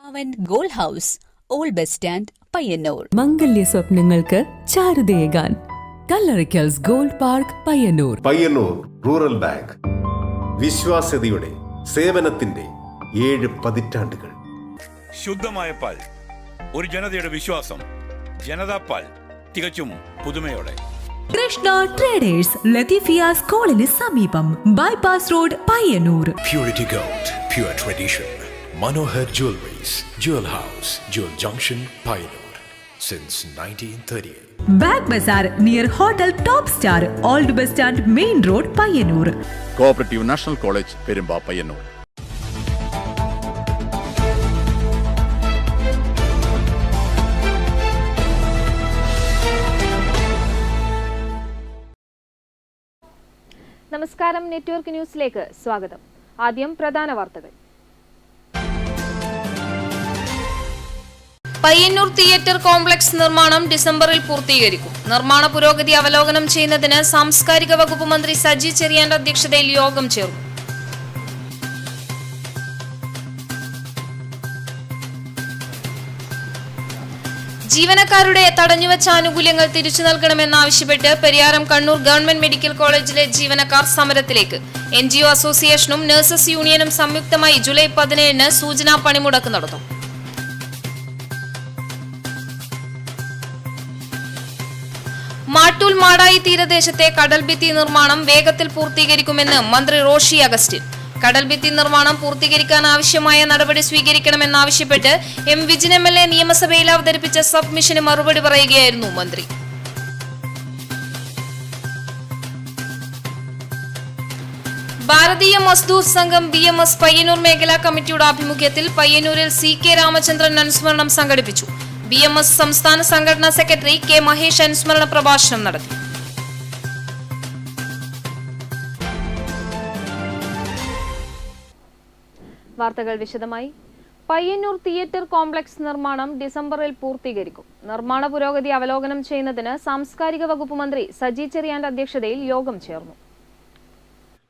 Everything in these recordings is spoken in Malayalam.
അവൻ gold house, old bus stand, Payyanur. മംഗല്യ സ്വപ്നങ്ങൾക്ക് ചാരുതയേകാൻ Kallarikkals gold park, Payyanur. Payyanur rural bank, വിശ്വാസ്യതയുടെ സേവനത്തിന്റെ 7 പതിറ്റാണ്ടുകൾ. ശുദ്ധമായ പാൽ, ഒരു ജനതയുടെ വിശ്വാസം. ജനതാ പാൽ, തികച്ചും പുതുമയോടെ. കൃഷ്ണ ട്രേഡേഴ്സ്, ലത്തീഫിയ സ്കൂളിന് സമീപം, bypass road, Payyanur. Purity Gold, pure tradition. Manohar Jewelries, Jewel House, Jewel Junction, Payyanur, since 1938. Bag ബസാർ near hotel top star, old bus stand, main road, Payyanur. Cooperative national college, Perumba, Payyanur. നമസ്കാരം, നെറ്റ്വർക്ക് ന്യൂസിലേക്ക് സ്വാഗതം. ആദ്യം പ്രധാന വാർത്തകൾ. പയ്യന്നൂർ തിയേറ്റർ കോംപ്ലക്സ് നിർമ്മാണം ഡിസംബറിൽ പൂർത്തീകരിക്കും. നിർമ്മാണ പുരോഗതി അവലോകനം ചെയ്യുന്നതിന് സാംസ്കാരിക വകുപ്പ് മന്ത്രി സജി ചെറിയാന്റെ അധ്യക്ഷതയിൽ യോഗം ചേർന്നു. ജീവനക്കാരുടെ തടഞ്ഞുവച്ച ആനുകൂല്യങ്ങൾ തിരിച്ചു നൽകണമെന്നാവശ്യപ്പെട്ട് പരിയാരം കണ്ണൂർ ഗവൺമെന്റ് മെഡിക്കൽ കോളേജിലെ ജീവനക്കാർ സമരത്തിലേക്ക്. NGO അസോസിയേഷനും നഴ്സസ് യൂണിയനും സംയുക്തമായി ജൂലൈ 17 സൂചനാ പണിമുടക്ക് നടത്തും. മാട്ടൂൽ മാടായി തീരദേശത്തെ കടൽഭിത്തി നിർമ്മാണം വേഗത്തിൽ പൂർത്തീകരിക്കുമെന്ന് മന്ത്രി റോഷി അഗസ്റ്റിൻ. കടൽഭിത്തി നിർമ്മാണം പൂർത്തീകരിക്കാൻ ആവശ്യമായ നടപടി സ്വീകരിക്കണമെന്നാവശ്യപ്പെട്ട് M. വിജിൻ MLA നിയമസഭയിൽ അവതരിപ്പിച്ച സബ്മിഷന് മറുപടി പറയുകയായിരുന്നു മന്ത്രി. ഭാരതീയ മസ്ദൂർ സംഘം BMS പയ്യന്നൂർ മേഖലാ കമ്മിറ്റിയുടെ ആഭിമുഖ്യത്തിൽ പയ്യന്നൂരിൽ CK രാമചന്ദ്രൻ അനുസ്മരണം സംഘടിപ്പിച്ചു. BMS സംസ്ഥാന സംഘടനാ സെക്രട്ടറി K. മഹേഷ് അനുസ്മരണ പ്രഭാഷണം നടത്തി. വാർത്തകൾ വിശദമായി. പയ്യന്നൂർ തിയേറ്റർ കോംപ്ലക്സ് നിർമ്മാണം ഡിസംബറിൽ പൂർത്തീകരിക്കും. നിർമ്മാണ പുരോഗതി അവലോകനം ചെയ്യുന്നതിന് സാംസ്കാരിക വകുപ്പ് മന്ത്രി സജി ചെറിയാന്റെ അധ്യക്ഷതയിൽ യോഗം ചേർന്നു.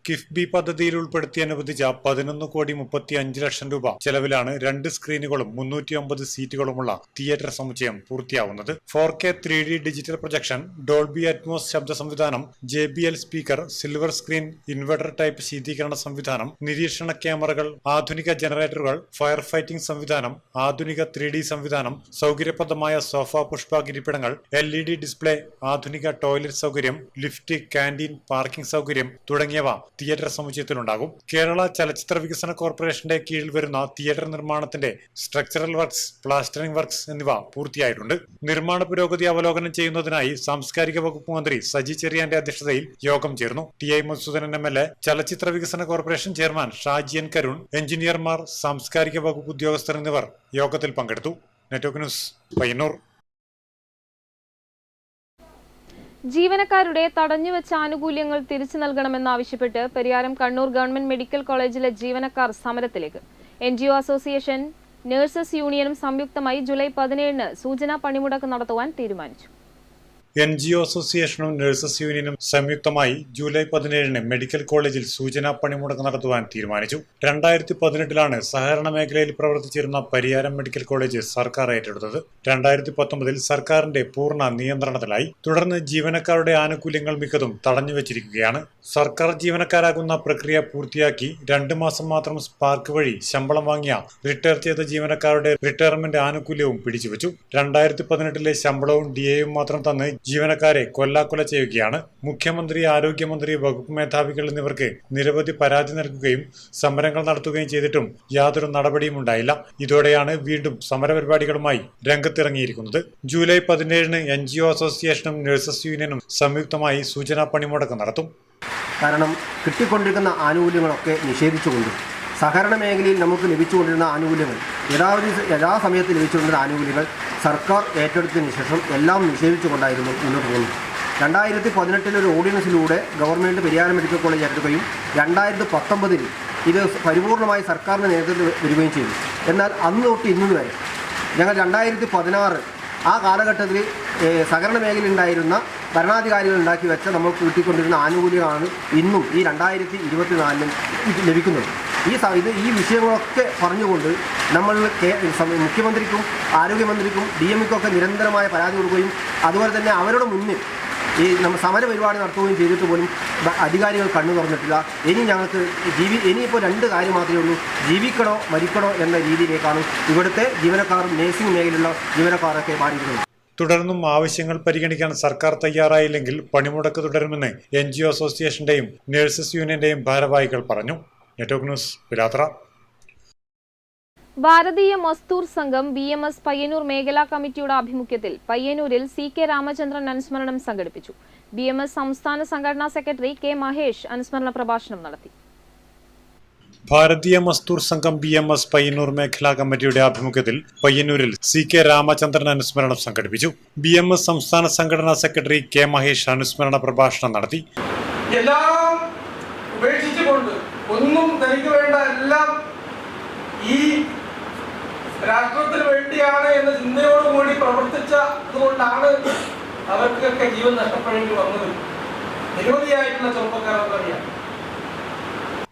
കിഫ്ബി പദ്ധതിയിൽ ഉൾപ്പെടുത്തി അനുവദിച്ച 11,35,00,000 രൂപ ചെലവിലാണ് 2 സ്ക്രീനുകളും 350 സീറ്റുകളുമുള്ള തിയേറ്റർ സമുച്ചയം പൂർത്തിയാവുന്നത്. 4K 3D digital projection, Dolby Atmos ശബ്ദ സംവിധാനം, JBL speaker, silver screen, inverter type ശീതീകരണ സംവിധാനം, നിരീക്ഷണ ക്യാമറകൾ, ആധുനിക ജനറേറ്ററുകൾ, ഫയർ ഫൈറ്റിംഗ് സംവിധാനം, ആധുനിക 3D സംവിധാനം, സൗകര്യപ്രദമായ സോഫ പുഷ്പാകിരിപ്പിടങ്ങൾ, LED ഡിസ്പ്ലേ, ആധുനിക ടോയ്ലറ്റ് സൗകര്യം, ലിഫ്റ്റ്, കാന്റീൻ, പാർക്കിംഗ് സൗകര്യം തുടങ്ങിയവ തിയേറ്റർ സമുച്ചയത്തിലുണ്ടാകും. കേരള ചലച്ചിത്ര വികസന കോർപ്പറേഷന്റെ കീഴിൽ വരുന്ന തിയേറ്റർ നിർമ്മാണത്തിന്റെ സ്ട്രക്ചറൽ വർക്ക്സ്, പ്ലാസ്റ്ററിംഗ് വർക്ക്സ് എന്നിവ പൂർത്തിയായിട്ടുണ്ട്. നിർമ്മാണ പുരോഗതി അവലോകനം ചെയ്യുന്നതിനായി സാംസ്കാരിക വകുപ്പ് മന്ത്രി സജി ചെറിയാന്റെ അധ്യക്ഷതയിൽ യോഗം ചേർന്നു. TI മധുസൂദനൻ MLA, ചലച്ചിത്ര വികസന corporation chairman Shaji N. Karun, എഞ്ചിനീയർമാർ, സാംസ്കാരിക വകുപ്പ് ഉദ്യോഗസ്ഥർ എന്നിവർ യോഗത്തിൽ പങ്കെടുത്തു. Network news, Payyanur. ജീവനക്കാരുടെ തടഞ്ഞുവച്ച ആനുകൂല്യങ്ങൾ തിരിച്ചു നൽകണമെന്നാവശ്യപ്പെട്ട് പരിയാരം കണ്ണൂർ ഗവൺമെന്റ് മെഡിക്കൽ കോളേജിലെ ജീവനക്കാർ സമരത്തിലേക്ക്. NGO അസോസിയേഷൻ, നഴ്സസ് യൂണിയനും സംയുക്തമായി ജൂലൈ 17 സൂചനാ പണിമുടക്ക് നടത്തുവാൻ തീരുമാനിച്ചു. NGO അസോസിയേഷനും നഴ്സസ് യൂണിയനും സംയുക്തമായി ജൂലൈ 17 മെഡിക്കൽ കോളേജിൽ സൂചനാ പണിമുടക്ക് നടത്തുവാൻ തീരുമാനിച്ചു. 2018 സഹകരണ മേഖലയിൽ പ്രവർത്തിച്ചിരുന്ന പരിയാരം മെഡിക്കൽ കോളേജ് സർക്കാർ ഏറ്റെടുത്തത്. 2019 സർക്കാരിന്റെ പൂർണ്ണ നിയന്ത്രണത്തിലായി. തുടർന്ന് ജീവനക്കാരുടെ ആനുകൂല്യങ്ങൾ മിക്കതും തടഞ്ഞുവച്ചിരിക്കുകയാണ്. സർക്കാർ ജീവനക്കാരാകുന്ന പ്രക്രിയ പൂർത്തിയാക്കി 2 മാസം മാത്രം സ്പാർക്ക് വഴി ശമ്പളം വാങ്ങിയ റിട്ടയർ ചെയ്ത ജീവനക്കാരുടെ റിട്ടയർമെന്റ് ആനുകൂല്യവും പിടിച്ചുവെച്ചു. 2018 ശമ്പളവും DAയും മാത്രം തന്ന് ജീവനക്കാരെ കൊല്ലാക്കൊല ചെയ്യുകയാണ്. മുഖ്യമന്ത്രി, ആരോഗ്യമന്ത്രി, വകുപ്പ് മേധാവികൾ എന്നിവർക്ക് നിരവധി പരാതി നൽകുകയും സമരങ്ങൾ നടത്തുകയും ചെയ്തിട്ടും യാതൊരു നടപടിയും ഉണ്ടായില്ല. ഇതോടെയാണ് വീണ്ടും സമരപരിപാടികളുമായി രംഗത്തിറങ്ങിയിരിക്കുന്നത്. ജൂലൈ 17 NGO അസോസിയേഷനും നഴ്സസ് യൂണിയനും സംയുക്തമായി സൂചനാ പണിമുടക്ക് നടത്തും. കാരണം കിട്ടിക്കൊണ്ടിരിക്കുന്ന ആനുകൂല്യങ്ങളൊക്കെ നിഷേധിച്ചുകൊണ്ട് സഹകരണ മേഖലയിൽ നമുക്ക് ലഭിച്ചുകൊണ്ടിരുന്ന ആനുകൂല്യങ്ങൾ യഥാസമയത്ത് ലഭിച്ചുകൊണ്ടിരുന്ന ആനുകൂല്യങ്ങൾ സർക്കാർ ഏറ്റെടുത്തതിന് ശേഷം എല്ലാം നിഷേധിച്ചുകൊണ്ടായിരുന്നു മുന്നോട്ട് പോകുന്നത്. 2018 ഒരു ഓർഡിനൻസിലൂടെ ഗവൺമെൻറ് പരിയാരം മെഡിക്കൽ കോളേജ് ഏറ്റെടുക്കുകയും 2019 ഇത് പരിപൂർണമായി സർക്കാരിൻ്റെ നേതൃത്വത്തിൽ വരികയും ചെയ്തു. എന്നാൽ അന്ന് തൊട്ട് ഇന്ന് വരെ ഞങ്ങൾ 2016 ആ കാലഘട്ടത്തിൽ സഹകരണ മേഖലയിൽ ഉണ്ടായിരുന്ന ഭരണാധികാരികൾ ഉണ്ടാക്കി വെച്ച നമുക്ക് കിട്ടിക്കൊണ്ടിരുന്ന ആനുകൂല്യങ്ങളാണ് ഇന്നും ഈ 2024 ലഭിക്കുന്നത്. ഈ വിഷയങ്ങളൊക്കെ പറഞ്ഞുകൊണ്ട് നമ്മൾ മുഖ്യമന്ത്രിക്കും ആരോഗ്യമന്ത്രിക്കും DMക്കൊക്കെ നിരന്തരമായ പരാതി കൊടുക്കുകയും അതുപോലെ തന്നെ അവരുടെ മുന്നിൽ നമ്മൾ സമര പരിപാടി നടത്തുകയും ചെയ്തിട്ട് പോലും അധികാരികൾ കണ്ണു തുറന്നിട്ടില്ല. ഇനി ഞങ്ങൾക്ക് ഇനിയിപ്പോൾ 2 കാര്യം മാത്രമേ ഉള്ളൂ, ജീവിക്കണോ മരിക്കണോ എന്ന രീതിയിലേക്കാണ് ഇവിടുത്തെ ജീവനക്കാരും നേഴ്സിംഗ് മേഖലയിലുള്ള ജീവനക്കാരൊക്കെ മാറിയിരുന്നത്. തുടർന്നും ആവശ്യങ്ങൾ പരിഗണിക്കാൻ സർക്കാർ തയ്യാറായില്ലെങ്കിൽ പണിമുടക്ക് തുടരുമെന്ന് NGO അസോസിയേഷന്റെയും നഴ്സസ് യൂണിയന്റെയും ഭാരവാഹികൾ പറഞ്ഞു. Network news Pilathara. ഭാരതീയ മസ്ദൂർ സംഘം BMS പയ്യന്നൂർ മേഖലാ കമ്മിറ്റിയുടെ ആഭിമുഖ്യത്തിൽ പയ്യന്നൂരിൽ CK രാമചന്ദ്രൻ അനുസ്മരണം സംഘടിപ്പിച്ചു. BMS സംസ്ഥാന സംഘടനാ സെക്രട്ടറി K മഹേഷ് അനുസ്മരണ പ്രഭാഷണം നടത്തി. ഭാരതീയ മസ്ദൂർ സംഘം BMS പയ്യന്നൂർ മേഖലാ കമ്മിറ്റിയുടെ ആഭിമുഖ്യത്തിൽ പയ്യന്നൂരിൽ CK രാമചന്ദ്രൻ അനുസ്മരണം സംഘടിപ്പിച്ചു. BMS സംസ്ഥാന സംഘടനാ സെക്രട്ടറി K മഹേഷ് അനുസ്മരണ പ്രഭാഷണം നടത്തി. എല്ലാം ഉപേക്ഷിച്ചുകൊണ്ട് ഒന്നും തനിക്ക് വേണ്ട എല്ലാം ഈ രാഷ്ട്രത്തിന് വേണ്ടിയാണ് എന്ന ചിന്തയോടുകൂടി പ്രവർത്തിച്ചതുകൊണ്ടാണ് അവർക്കൊക്കെ ജീവൻ നഷ്ടപ്പെടേണ്ടി വന്നത്. നിരവധിയായിട്ടുള്ള ചെറുപ്പക്കാരറിയാം.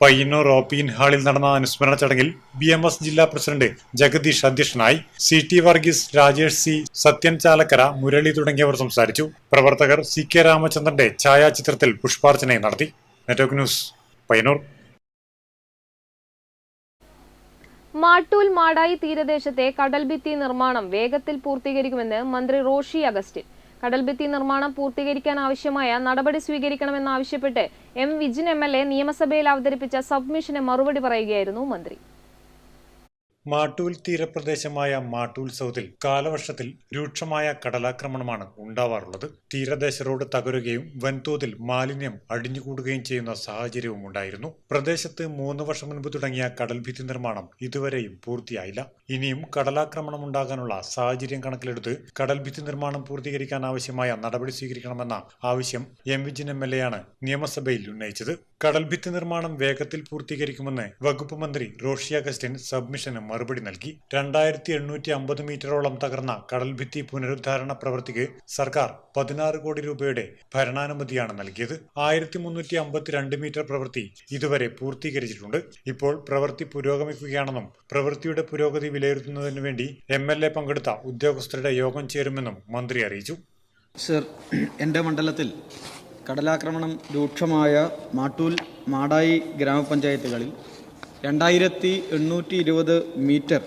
പയ്യന്നൂർ ഓപ്പീൻ ഹാളിൽ നടന്ന അനുസ്മരണ ചടങ്ങിൽ BMS ജില്ലാ പ്രസിഡന്റ് ജഗദീഷ് അധ്യക്ഷനായി. CT വർഗീസ്, രാജേഷ് C, സത്യൻ ചാലക്കര, മുരളി തുടങ്ങിയവർ സംസാരിച്ചു. പ്രവർത്തകർ CK രാമചന്ദ്രന്റെ ഛായാചിത്രത്തിൽ പുഷ്പാർച്ചനയും നടത്തി. Network news Payyanur. മാട്ടൂൽ മാടായി തീരദേശത്തെ കടൽഭിത്തി നിർമ്മാണം വേഗത്തിൽ പൂർത്തീകരിക്കുമെന്ന് മന്ത്രി റോഷി അഗസ്റ്റിൻ. കടൽഭിത്തി നിർമ്മാണം പൂർത്തീകരിക്കാൻ ആവശ്യമായ നടപടി സ്വീകരിക്കണമെന്നാവശ്യപ്പെട്ട് M വിജിൻ MLA നിയമസഭയിൽ അവതരിപ്പിച്ച സബ്മിഷന് മറുപടി പറയുകയായിരുന്നു മന്ത്രി. മാട്ടൂൽ തീരപ്രദേശമായ മാട്ടൂൽ സൗത്തിൽ കാലവർഷത്തിൽ രൂക്ഷമായ കടലാക്രമണമാണ് ഉണ്ടാവാറുള്ളത്. തീരദേശ റോഡ് തകരുകയും വൻതോതിൽ മാലിന്യം അടിഞ്ഞുകൂടുകയും ചെയ്യുന്ന സാഹചര്യവും ഉണ്ടായിരുന്നു. പ്രദേശത്ത് 3 വർഷം മുൻപ് തുടങ്ങിയ കടൽഭിത്തി നിർമ്മാണം ഇതുവരെയും പൂർത്തിയായില്ല. ഇനിയും കടലാക്രമണം ഉണ്ടാകാനുള്ള സാഹചര്യം കണക്കിലെടുത്ത് കടൽഭിത്തി നിർമ്മാണം പൂർത്തീകരിക്കാൻ ആവശ്യമായ നടപടി സ്വീകരിക്കണമെന്ന ആവശ്യം M വിജിൻ MLA ആണ് നിയമസഭയിൽ ഉന്നയിച്ചത്. കടൽഭിത്തി നിർമ്മാണം വേഗത്തിൽ പൂർത്തീകരിക്കുമെന്ന് വകുപ്പ് മന്ത്രി റോഷി അഗസ്റ്റിൻ സബ്മിഷന് മറുപടി നൽകി. 2850 മീറ്ററോളം തകർന്ന കടൽഭിത്തി പുനരുദ്ധാരണ പ്രവൃത്തിക്ക് സർക്കാർ 16 കോടി രൂപയുടെ ഭരണാനുമതിയാണ് നൽകിയത്. 1352 മീറ്റർ പ്രവൃത്തി ഇതുവരെ പൂർത്തീകരിച്ചിട്ടുണ്ട്. ഇപ്പോൾ പ്രവൃത്തി പുരോഗമിക്കുകയാണെന്നും പ്രവൃത്തിയുടെ പുരോഗതി വിലയിരുത്തുന്നതിനു വേണ്ടി MLA പങ്കെടുത്ത ഉദ്യോഗസ്ഥരുടെ യോഗം ചേരുമെന്നും മന്ത്രി അറിയിച്ചു. സർ, എൻ്റെ മണ്ഡലത്തിൽ കടലാക്രമണം രൂക്ഷമായ മാട്ടൂൽ മാടായി ഗ്രാമപഞ്ചായത്തുകളിൽ 2820 മീറ്റർ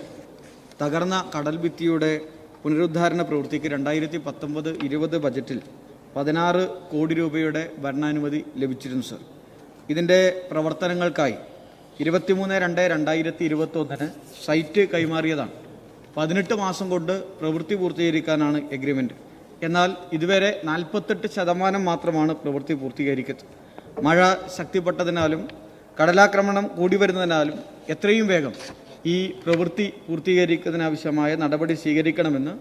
തകർന്ന കടൽഭിത്തിയുടെ പുനരുദ്ധാരണ പ്രവൃത്തിക്ക് 2019-20 ബജറ്റിൽ 16 കോടി രൂപയുടെ ഭരണാനുമതി ലഭിച്ചിരുന്നു സർ. ഇതിൻ്റെ പ്രവർത്തനങ്ങൾക്കായി 23/2/2021 സൈറ്റ് കൈമാറിയതാണ്. 18 മാസം കൊണ്ട് പ്രവൃത്തി പൂർത്തീകരിക്കാനാണ് എഗ്രിമെൻറ്റ്. എന്നാൽ ഇതുവരെ 48% മാത്രമാണ് പ്രവൃത്തി പൂർത്തീകരിക്കുന്നത്. മഴ ശക്തിപ്പെട്ടതിനാലും കടലാക്രമണം കൂടി വരുന്നതിനാലും എത്രയും വേഗം ഈ പ്രവൃത്തി പൂർത്തീകരിക്കുന്നതിനാവശ്യമായ നടപടി സ്വീകരിക്കണമെന്ന്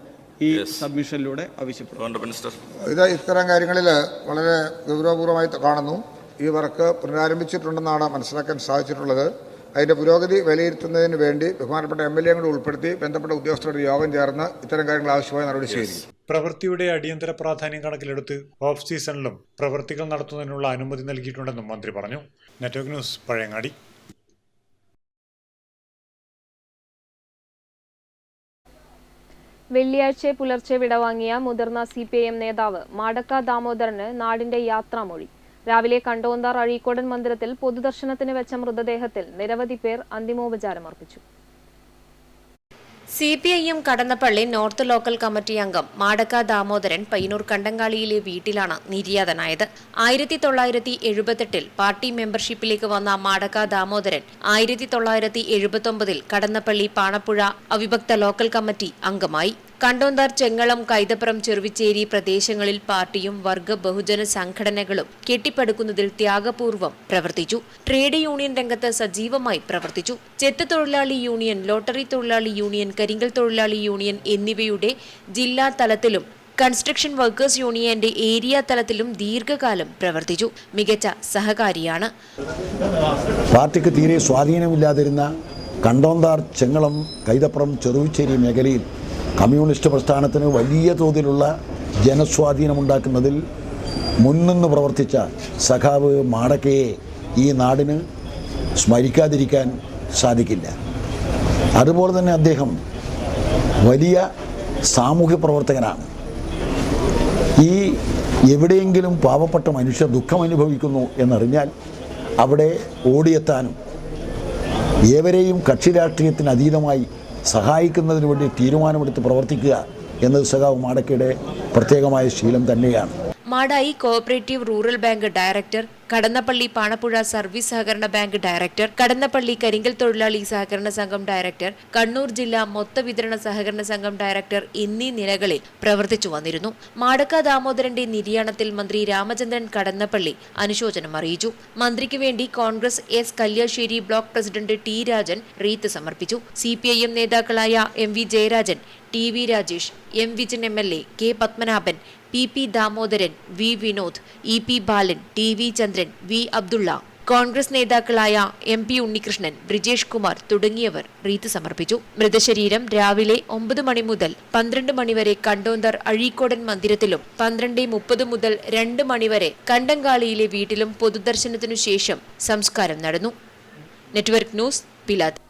ഈ സബ്മിഷനിലൂടെ ആവശ്യപ്പെടുന്നു. ഇത്തരം കാര്യങ്ങളിൽ വളരെ ഗൗരവപൂർവ്വമായി കാണുന്നു. ഈ വർക്ക് പുനരാരംഭിച്ചിട്ടുണ്ടെന്നാണ് മനസ്സിലാക്കാൻ സാധിച്ചിട്ടുള്ളത്. അതിൻ്റെ പുരോഗതി വിലയിരുത്തുന്നതിന് വേണ്ടി ബഹുമാനപ്പെട്ട MLA കൂടെ ഉൾപ്പെടുത്തി ബന്ധപ്പെട്ട ഉദ്യോഗസ്ഥരുടെ യോഗം ചേർന്ന് ഇത്തരം കാര്യങ്ങൾ ആവശ്യമായ നടപടി സ്വീകരിക്കും. പ്രവൃത്തിയുടെ അടിയന്തര പ്രാധാന്യം കണക്കിലെടുത്ത് ഓഫ് സീസണിലും പ്രവൃത്തികൾ നടത്തുന്നതിനുള്ള അനുമതി നൽകിയിട്ടുണ്ടെന്നും മന്ത്രി പറഞ്ഞു. Network news Pazhayangadi. വെള്ളിയാഴ്ച പുലർച്ചെ വിടവാങ്ങിയ മുതിർന്ന CPIM നേതാവ് മാടക്ക ദാമോദരന് നാടിന്റെ യാത്രാമൊഴി. രാവിലെ കണ്ടോന്താർ അഴീക്കോടൻ മന്ദിരത്തിൽ പൊതുദർശനത്തിന് വെച്ച മൃതദേഹത്തിൽ നിരവധി പേർ അന്തിമോപചാരമർപ്പിച്ചു. CPIM Kadannappally north local committee അംഗം മാടക്ക ദാമോദരൻ പയ്യന്നൂർ കണ്ടങ്കാളിയിലെ വീട്ടിലാണ് നിര്യാതനായത്. 1978 പാർട്ടി മെമ്പർഷിപ്പിലേക്ക് വന്ന മാടക്ക ദാമോദരൻ 1979 കടന്നപ്പള്ളി പാണപ്പുഴ അവിഭക്ത ലോക്കൽ കമ്മിറ്റി അംഗമായി. കണ്ടോന്താർ, ചെങ്ങളം, കൈതപ്പുറം, ചെറുവിച്ചേരി പ്രദേശങ്ങളിൽ പാർട്ടിയും വർഗ ബഹുജന സംഘടനകളും കെട്ടിപ്പടുക്കുന്നതിൽ ത്യാഗപൂർവ്വം പ്രവർത്തിച്ചു. ട്രേഡ് യൂണിയൻ രംഗത്ത് സജീവമായി പ്രവർത്തിച്ചു. ചെത്ത് തൊഴിലാളി യൂണിയൻ, ലോട്ടറി തൊഴിലാളി യൂണിയൻ, കരിങ്കൽ തൊഴിലാളി യൂണിയൻ എന്നിവയുടെ ജില്ലാ തലത്തിലും കൺസ്ട്രക്ഷൻ വർക്കേഴ്സ് യൂണിയന്റെ ഏരിയ തലത്തിലും ദീർഘകാലം പ്രവർത്തിച്ചു. മികച്ച സഹകാരിയാണ്. പാർട്ടിക്ക് തീരെ സ്വാധീനമില്ലാതിരുന്ന കണ്ടോന്താർ, ചെങ്ങളം, കൈതപ്പുറം, ചെറുവിച്ചേരി മേഖലയിൽ കമ്മ്യൂണിസ്റ്റ് പ്രസ്ഥാനത്തിന് വലിയ തോതിലുള്ള ജനസ്വാധീനമുണ്ടാക്കുന്നതിൽ മുൻനിന്ന് പ്രവർത്തിച്ച സഖാവ് മാടക്കയെ ഈ നാടിന് സ്മരിക്കാതിരിക്കാൻ സാധിക്കില്ല. അതുപോലെ തന്നെ അദ്ദേഹം വലിയ സാമൂഹ്യ പ്രവർത്തകനാണ്. ഈ എവിടെയെങ്കിലും പാവപ്പെട്ട മനുഷ്യർ ദുഃഖം അനുഭവിക്കുന്നു എന്നറിഞ്ഞാൽ അവിടെ ഓടിയെത്താനും ഏവരെയും കക്ഷി രാഷ്ട്രീയത്തിന് അതീതമായി സഹായിക്കുന്നതിന് വേണ്ടി തീരുമാനമെടുത്ത് പ്രവർത്തിക്കുക എന്നത് സഖാവ് മാടക്കയുടെ പ്രത്യേകമായ ശീലം തന്നെയാണ്. Madayi cooperative rural bank director, Kadannappally Panappuzha service സഹകരണ ബാങ്ക് ഡയറക്ടർ, കടന്നപ്പള്ളി കരിങ്കൽ തൊഴിലാളി സഹകരണ സംഘം ഡയറക്ടർ, കണ്ണൂർ ജില്ലാ മൊത്ത വിതരണ സഹകരണ സംഘം ഡയറക്ടർ എന്നീ നിലകളിൽ പ്രവർത്തിച്ചു വന്നിരുന്നു. മാടക്ക ദാമോദരന്റെ നിര്യാണത്തിൽ മന്ത്രി രാമചന്ദ്രൻ കടന്നപ്പള്ളി അനുശോചനം അറിയിച്ചു. മന്ത്രിക്ക് വേണ്ടി Congress S Kalliasseri block president T Rajan wreath സമർപ്പിച്ചു. CPIM നേതാക്കളായ MV Jayarajan, TV Rajesh, M Vijin MLA, K Padmanabhan, PP Damodaran, V Vinod, EP ബാലൻ, TV ചന്ദ്രൻ, V അബ്ദുള്ള, കോൺഗ്രസ് നേതാക്കളായ MP ഉണ്ണികൃഷ്ണൻ, ബ്രിജേഷ് കുമാർ തുടങ്ങിയവർ റീത്ത് സമർപ്പിച്ചു. മൃതശരീരം രാവിലെ 9 മണി മുതൽ 12 മണിവരെ കണ്ടോന്തർ അഴീക്കോടൻ മന്ദിരത്തിലും 12:30 മുതൽ 2 മണിവരെ കണ്ടങ്കാളിയിലെ വീട്ടിലും പൊതുദർശനത്തിനു ശേഷം സംസ്കാരം നടന്നു. Network news, Pilathara.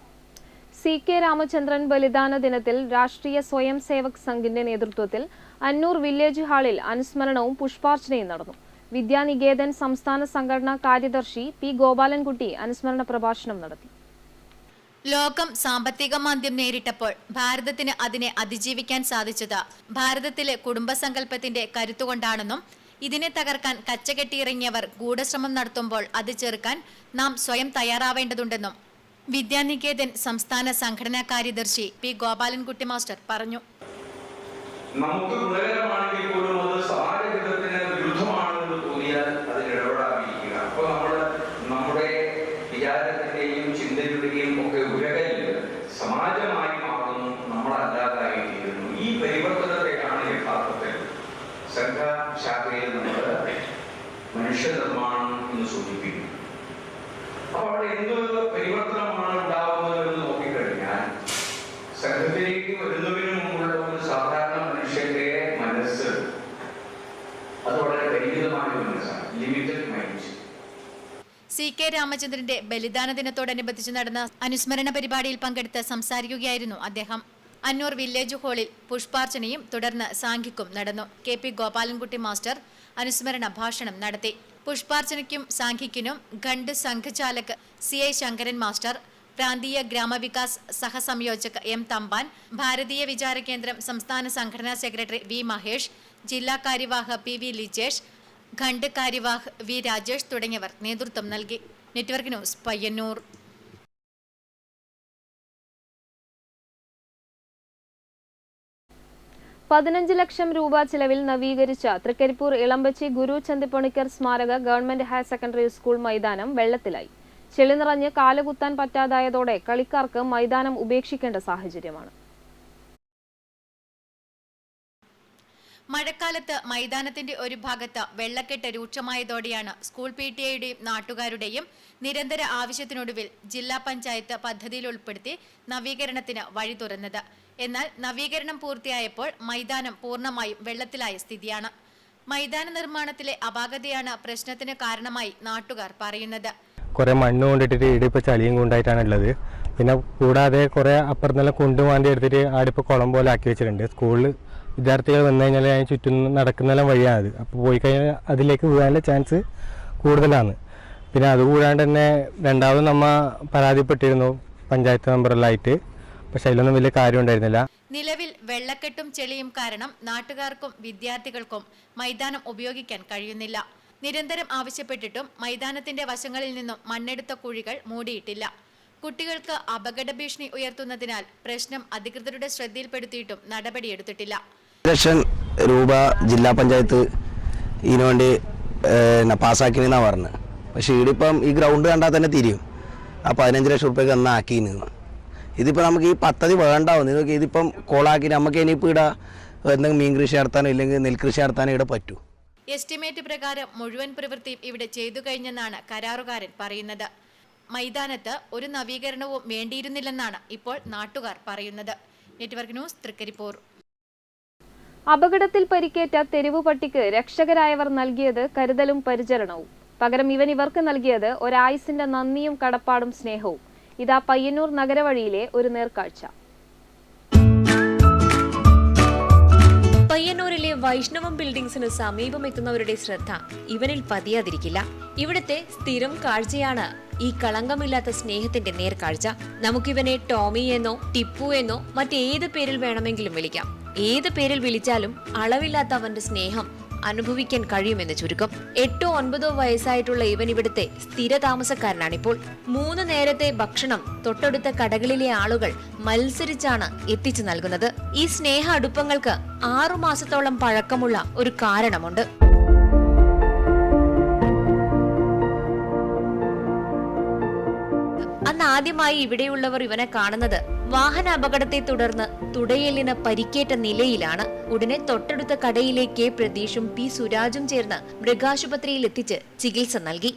CK Ramachandran ബലിദാന ദിനത്തിൽ രാഷ്ട്രീയ സ്വയം സേവക് സംഘിന്റെ നേതൃത്വത്തിൽ അന്നൂർ വില്ലേജ് ഹാളിൽ അനുസ്മരണവും പുഷ്പാർച്ചനയും നടന്നു. വിദ്യാനികേതൻ സംസ്ഥാന സംഘടനാ കാര്യദർശി P ഗോപാലൻകുട്ടി അനുസ്മരണ പ്രഭാഷണം നടത്തി. ലോകം സാമ്പത്തിക മാന്ദ്യം നേരിട്ടപ്പോൾ ഭാരതത്തിന് അതിനെ അതിജീവിക്കാൻ സാധിച്ചത് ഭാരതത്തിലെ കുടുംബസങ്കല്പത്തിന്റെ കരുത്തുകൊണ്ടാണെന്നും ഇതിനെ തകർക്കാൻ കച്ചകെട്ടിയിറങ്ങിയവർ ഗൂഢശ്രമം നടത്തുമ്പോൾ അത് ചെറുക്കാൻ നാം സ്വയം തയ്യാറാവേണ്ടതുണ്ടെന്നും വിദ്യാനികേതൻ സംസ്ഥാന സംഘടനാ കാര്യദർശി P ഗോപാലൻകുട്ടി മാസ്റ്റർ പറഞ്ഞു. നമുക്ക് ഗുണകരമാണെങ്കിൽ പോലും അത് സമാജഹിതത്തിന് വിരുദ്ധമാണെന്ന് തോന്നിയാൽ അതിൽ ഇടപെടാതിരിക്കുക. അപ്പോൾ നമ്മുടെ വിചാരത്തിന്റെയും ചിന്തയുടെയും ഒക്കെ ഉരകയിൽ സമാജമായി മാറുന്നു, നമ്മളല്ലാതായിരിക്കുന്നു. ഈ പരിവർത്തനത്തെയാണ് യഥാർത്ഥത്തിൽ സംഘശാഖയിൽ നമ്മൾ മനുഷ്യ നിർമ്മാണം എന്ന് സൂചിപ്പിക്കുന്നു. അപ്പോൾ അവിടെ എന്ത് പരിവർത്തനമാണ് ഉണ്ടാവുന്നത് എന്ന് നോക്കിക്കഴിഞ്ഞാൽ സംഘത്തിലേക്ക് വരുന്നതിന് മുമ്പുള്ള ഒരു സാധാരണ മനുഷ്യന്റെ മനസ്സ് അത് വളരെ പരിമിതമായ മനസ്സാണ്, ലിമിറ്റഡ് മൈൻഡ്. CK രാമചന്ദ്രന്റെ ബലിദാന ദിനത്തോടനുബന്ധിച്ച് നടന്ന അനുസ്മരണ പരിപാടിയിൽ പങ്കെടുത്ത് സംസാരിക്കുകയായിരുന്നു അദ്ദേഹം. അന്നൂർ വില്ലേജ് ഹാളിൽ പുഷ്പാർച്ചനയും തുടർന്ന് സാംഘിക്കും നടന്നു. KP ഗോപാലൻകുട്ടി മാസ്റ്റർ അനുസ്മരണ ഭാഷണം നടത്തി. പുഷ്പാർച്ചനയ്ക്കും സാംഘിക്കിനും ഖണ്ഡ് സംഘചാലക് CI ശങ്കരൻ മാസ്റ്റർ, പ്രാന്തീയ ഗ്രാമവികാസ് സഹസംയോജക് M തമ്പാൻ, ഭാരതീയ വിചാര കേന്ദ്രം സംസ്ഥാന സംഘടനാ സെക്രട്ടറി V മഹേഷ്, ജില്ലാ കാര്യവാഹ് PV ലിജേഷ്, ഖണ്ഡ് കാര്യവാഹ് V രാജേഷ് തുടങ്ങിയവർ നേതൃത്വം നൽകി. Network news, Payyanur. 15 ലക്ഷം രൂപ ചിലവിൽ നവീകരിച്ച തൃക്കരിപ്പൂർ ഇളമ്പച്ചി ഗുരു ചന്ദിപ്പണിക്കർ സ്മാരക ഗവൺമെന്റ് ഹയർ സെക്കൻഡറി സ്കൂൾ മൈതാനം വെള്ളത്തിലായി. ചെളി നിറഞ്ഞ് കാലുകുത്താൻ പറ്റാതായതോടെ കളിക്കാർക്ക് മൈതാനം ഉപേക്ഷിക്കേണ്ട സാഹചര്യമാണ്. മഴക്കാലത്ത് മൈതാനത്തിന്റെ ഒരു ഭാഗത്ത് വെള്ളക്കെട്ട് രൂക്ഷമായതോടെയാണ് സ്കൂൾ PTA-യുടെയും നാട്ടുകാരുടെയും നിരന്തര ആവശ്യത്തിനൊടുവിൽ ജില്ലാ പഞ്ചായത്ത് പദ്ധതിയിൽ ഉൾപ്പെടുത്തി നവീകരണത്തിന് വഴി തുറന്നത്. എന്നാൽ നവീകരണം പൂർത്തിയായപ്പോൾ മൈതാനം പൂർണ്ണമായും വെള്ളത്തിലായ സ്ഥിതിയാണ്. മൈതാന നിർമ്മാണത്തിലെ അപാകതയാണ് പ്രശ്നത്തിന് കാരണമായി നാട്ടുകാർ പറയുന്നത്. കുറെ മണ്ണ് കൊണ്ടിട്ടിട്ട് ഇടിപ്പോൾ ചളിയും കൊണ്ടായിട്ടാണ് ഉള്ളത്. പിന്നെ കൂടാതെ കുറെ അപ്പുറത്തെല്ലാം കൊണ്ടുമാണ്ടി എടുത്തിട്ട് ആടിപ്പോൾ കുളം പോലെ ആക്കി വെച്ചിട്ടുണ്ട്. സ്കൂളിൽ വിദ്യാർത്ഥികൾ വന്നു കഴിഞ്ഞാൽ അതിന് ചുറ്റും നടക്കുന്നെല്ലാം വഴിയാണത്. അപ്പോൾ പോയി കഴിഞ്ഞാൽ അതിലേക്ക് വീഴാനുള്ള ചാൻസ് കൂടുതലാണ്. പിന്നെ അതുകൂടാണ്ട് തന്നെ രണ്ടാമത് നമ്മൾ പരാതിപ്പെട്ടിരുന്നു പഞ്ചായത്ത് മെമ്പറിലായിട്ട്. പക്ഷെ അതിലൊന്നും വലിയ കാര്യം ഉണ്ടായിരുന്നില്ല. നിലവിൽ വെള്ളക്കെട്ടും ചെളിയും കാരണം നാട്ടുകാർക്കും വിദ്യാർത്ഥികൾക്കും മൈതാനം ഉപയോഗിക്കാൻ കഴിയുന്നില്ല. നിരന്തരം ആവശ്യപ്പെട്ടിട്ടും മൈതാനത്തിന്റെ വശങ്ങളിൽ നിന്നും മണ്ണെടുത്ത കുഴികൾ മൂടിയിട്ടില്ല. കുട്ടികൾക്ക് അപകട ഭീഷണി ഉയർത്തുന്നതിനാൽ പ്രശ്നം അധികൃതരുടെ ശ്രദ്ധയിൽപ്പെടുത്തിയിട്ടും നടപടിയെടുത്തിട്ടില്ല. 1 ലക്ഷം രൂപ ജില്ലാ പഞ്ചായത്ത് ഇതിനുവേണ്ടി പാസ്സാക്കിയെന്നാണ് പറഞ്ഞത്. പക്ഷേ ഇവിടിപ്പം ഈ ഗ്രൗണ്ട് കണ്ടാൽ തന്നെ തിരിയും. ആ 15 ലക്ഷം റുപ്യക്ക് അന്ന് ആക്കിയിരുന്നു. ഇതിപ്പോൾ നമുക്ക് ഈ പദ്ധതി വേണ്ടാവും. നിങ്ങൾക്ക് ഇതിപ്പം കോളാക്കി നമുക്ക് ഇനിയിപ്പോൾ ഇവിടെ എന്തെങ്കിലും മീൻ കൃഷി നടത്താനോ ഇല്ലെങ്കിൽ നെൽകൃഷി നടത്താനോ ഇവിടെ പറ്റൂ. എസ്റ്റിമേറ്റ് പ്രകാരം മുഴുവൻ പ്രവൃത്തിയും ഇവിടെ ചെയ്തു കഴിഞ്ഞെന്നാണ് കരാറുകാരൻ പറയുന്നത്. മൈതാനത്ത് ഒരു നവീകരണവും വേണ്ടിയിരുന്നില്ലെന്നാണ് ഇപ്പോൾ നാട്ടുകാർ പറയുന്നത്. Network news, Thrikaripur. അപകടത്തിൽ പരിക്കേറ്റ തെരുവു പട്ടിക്ക് രക്ഷകരായവർ നൽകിയത് കരുതലും പരിചരണവും. പകരം ഇവർക്ക് നൽകിയത് ഒരായുസിന്റെ നന്ദിയും കടപ്പാടും സ്നേഹവും. ഇതാ പയ്യന്നൂർ നഗരവഴിയിലെ ഒരു നേർക്കാഴ്ച. പയ്യന്നൂരിലെ വൈഷ്ണവം ബിൽഡിംഗ്സിന് സമീപം എത്തുന്നവരുടെ ശ്രദ്ധ ഇവനിൽ പതിയാതിരിക്കില്ല. ഇവിടുത്തെ സ്ഥിരം കാഴ്ചയാണ് ഈ കളങ്കമില്ലാത്ത സ്നേഹത്തിന്റെ നേർക്കാഴ്ച. നമുക്കിവനെ ടോമി എന്നോ ടിപ്പു എന്നോ മറ്റേത് പേരിൽ വേണമെങ്കിലും വിളിക്കാം. ഏത് പേരിൽ വിളിച്ചാലും അളവില്ലാത്ത അവന്റെ സ്നേഹം അനുഭവിക്കാൻ കഴിയുമെന്ന് ചുരുക്കം. 8-9 വയസ്സായിട്ടുള്ള ഇവൻ ഇവിടുത്തെ സ്ഥിര താമസക്കാരനാണിപ്പോൾ. 3 നേരത്തെ ഭക്ഷണം തൊട്ടടുത്ത കടകളിലെ ആളുകൾ മത്സരിച്ചാണ് എത്തിച്ചു നൽകുന്നത്. ഈ സ്നേഹ അടുപ്പങ്ങൾക്ക് 6 മാസത്തോളം പഴക്കമുള്ള ഒരു കാരണമുണ്ട്. അന്ന് ആദ്യമായി ഇവിടെയുള്ളവർ ഇവനെ കാണുന്നത് വാഹന അപകടത്തെ തുടർന്ന് തുടയെല്ലിന് പരിക്കേറ്റ നിലയിലാണ്. ഉടനെ തൊട്ടടുത്ത കടയിലെ കെ പ്രതീഷും പി സുരാജും ചേർന്ന് മൃഗാശുപത്രിയിൽ എത്തിച്ച് ചികിത്സ നൽകി.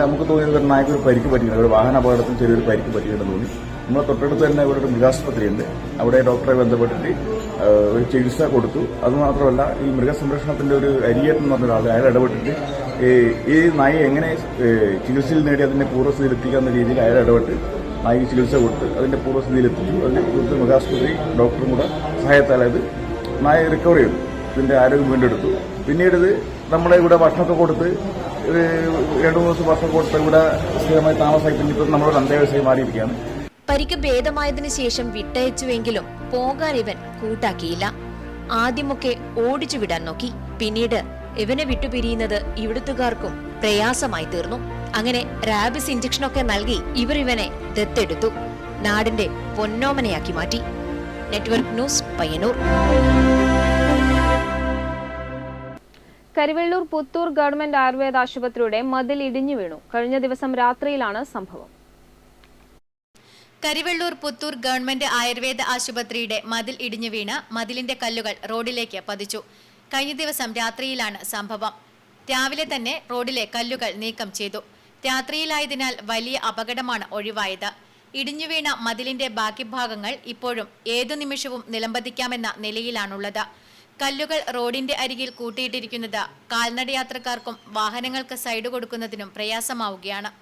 നമുക്ക് തോന്നിയത് നായ്ക്ക് ഒരു പരിക്ക് പറ്റിയിട്ടുണ്ട്. ഒരു വാഹന അപകടത്തിൽ ചെറിയൊരു പരിക്ക് പറ്റിയിട്ടുണ്ടെന്ന് തോന്നി. നമ്മൾ തൊട്ടടുത്ത് തന്നെ ഇവിടെ ഒരു മൃഗാശുപത്രിയുണ്ട്. അവിടെ ഡോക്ടറെ ബന്ധപ്പെട്ടിട്ട് ഒരു ചികിത്സ കൊടുത്തു. അതുമാത്രമല്ല, ഈ മൃഗസംരക്ഷണത്തിന്റെ ഒരു അരിയേറ്റം എന്ന് പറഞ്ഞ ഒരാൾ അയാൾ ഇടപെട്ടിട്ട് ഈ നായി എങ്ങനെ ചികിത്സയിൽ നേടി അതിന്റെ പൂർവ്വസ്ഥിതിയിൽ എത്തിക്കാവുന്ന രീതിയിൽ അയാൾ ഇടപെട്ട് നായിക്ക് ചികിത്സ കൊടുത്ത് അതിന്റെ പൂർവ്വസ്ഥിതിയിൽ എത്തിച്ചു. അതിന്റെ മൃഗാശുപത്രി ഡോക്ടറും കൂടെ സഹായത്താൽ അത് നായ റിക്കവർ ചെയ്തു, ഇതിന്റെ ആരോഗ്യം വീണ്ടെടുത്തു. പിന്നീട് ഇത് നമ്മളെ ഇവിടെ ഭക്ഷണമൊക്കെ കൊടുത്ത് 2-3 ദിവസം ഭക്ഷണം കൊടുത്ത് ഇവിടെ സ്ഥിരമായി താമസമായി പിന്നിപ്പോൾ നമ്മളൊരു അന്തേവാസിയായി മാറിയിരിക്കുകയാണ്. പരിക്ക് ഭേദമായതിനു ശേഷം വിട്ടയച്ചുവെങ്കിലും പോകാൻ ഇവൻ കൂട്ടാക്കിയില്ല. ആദ്യമൊക്കെ ഓടിച്ചു വിടാൻ നോക്കി. പിന്നീട് ഇവനെ വിട്ടുപിരിയുന്നത് ഇവിടുത്തുകാർക്കും പ്രയാസമായി തീർന്നു. അങ്ങനെ റാബിസ് ഇഞ്ചക്ഷനൊക്കെ നൽകി ഇവർ ഇവനെ ദത്തെടുത്തു. നാടിന്റെ പൊന്നോമനയാക്കി മാറ്റി. Network news, Payyanur. Karivellur Puthur government Ayurveda ആശുപത്രിയുടെ മതിൽ ഇടിഞ്ഞു വീണു. കഴിഞ്ഞ ദിവസം രാത്രിയിലാണ് സംഭവം. കരിവെള്ളൂർ പുത്തൂർ ഗവൺമെന്റ് ആയുർവേദ ആശുപത്രിയുടെ മതിൽ ഇടിഞ്ഞു വീണ് മതിലിന്റെ കല്ലുകൾ റോഡിലേക്ക് പതിച്ചു. കഴിഞ്ഞ ദിവസം രാത്രിയിലാണ് സംഭവം. രാവിലെ തന്നെ റോഡിലെ കല്ലുകൾ നീക്കം ചെയ്തു. രാത്രിയിലായതിനാൽ വലിയ അപകടമാണ് ഒഴിവായത്. ഇടിഞ്ഞു വീണ മതിലിന്റെ ബാക്കി ഭാഗങ്ങൾ ഇപ്പോഴും ഏതു നിമിഷവും നിലംപതിക്കാമെന്ന നിലയിലാണുള്ളത്. കല്ലുകൾ റോഡിന്റെ അരികിൽ കൂട്ടിയിട്ടിരിക്കുന്നത് കാൽനടയാത്രക്കാർക്കും വാഹനങ്ങൾക്ക് സൈഡ് കൊടുക്കുന്നതിനും പ്രയാസമാവുകയാണ്.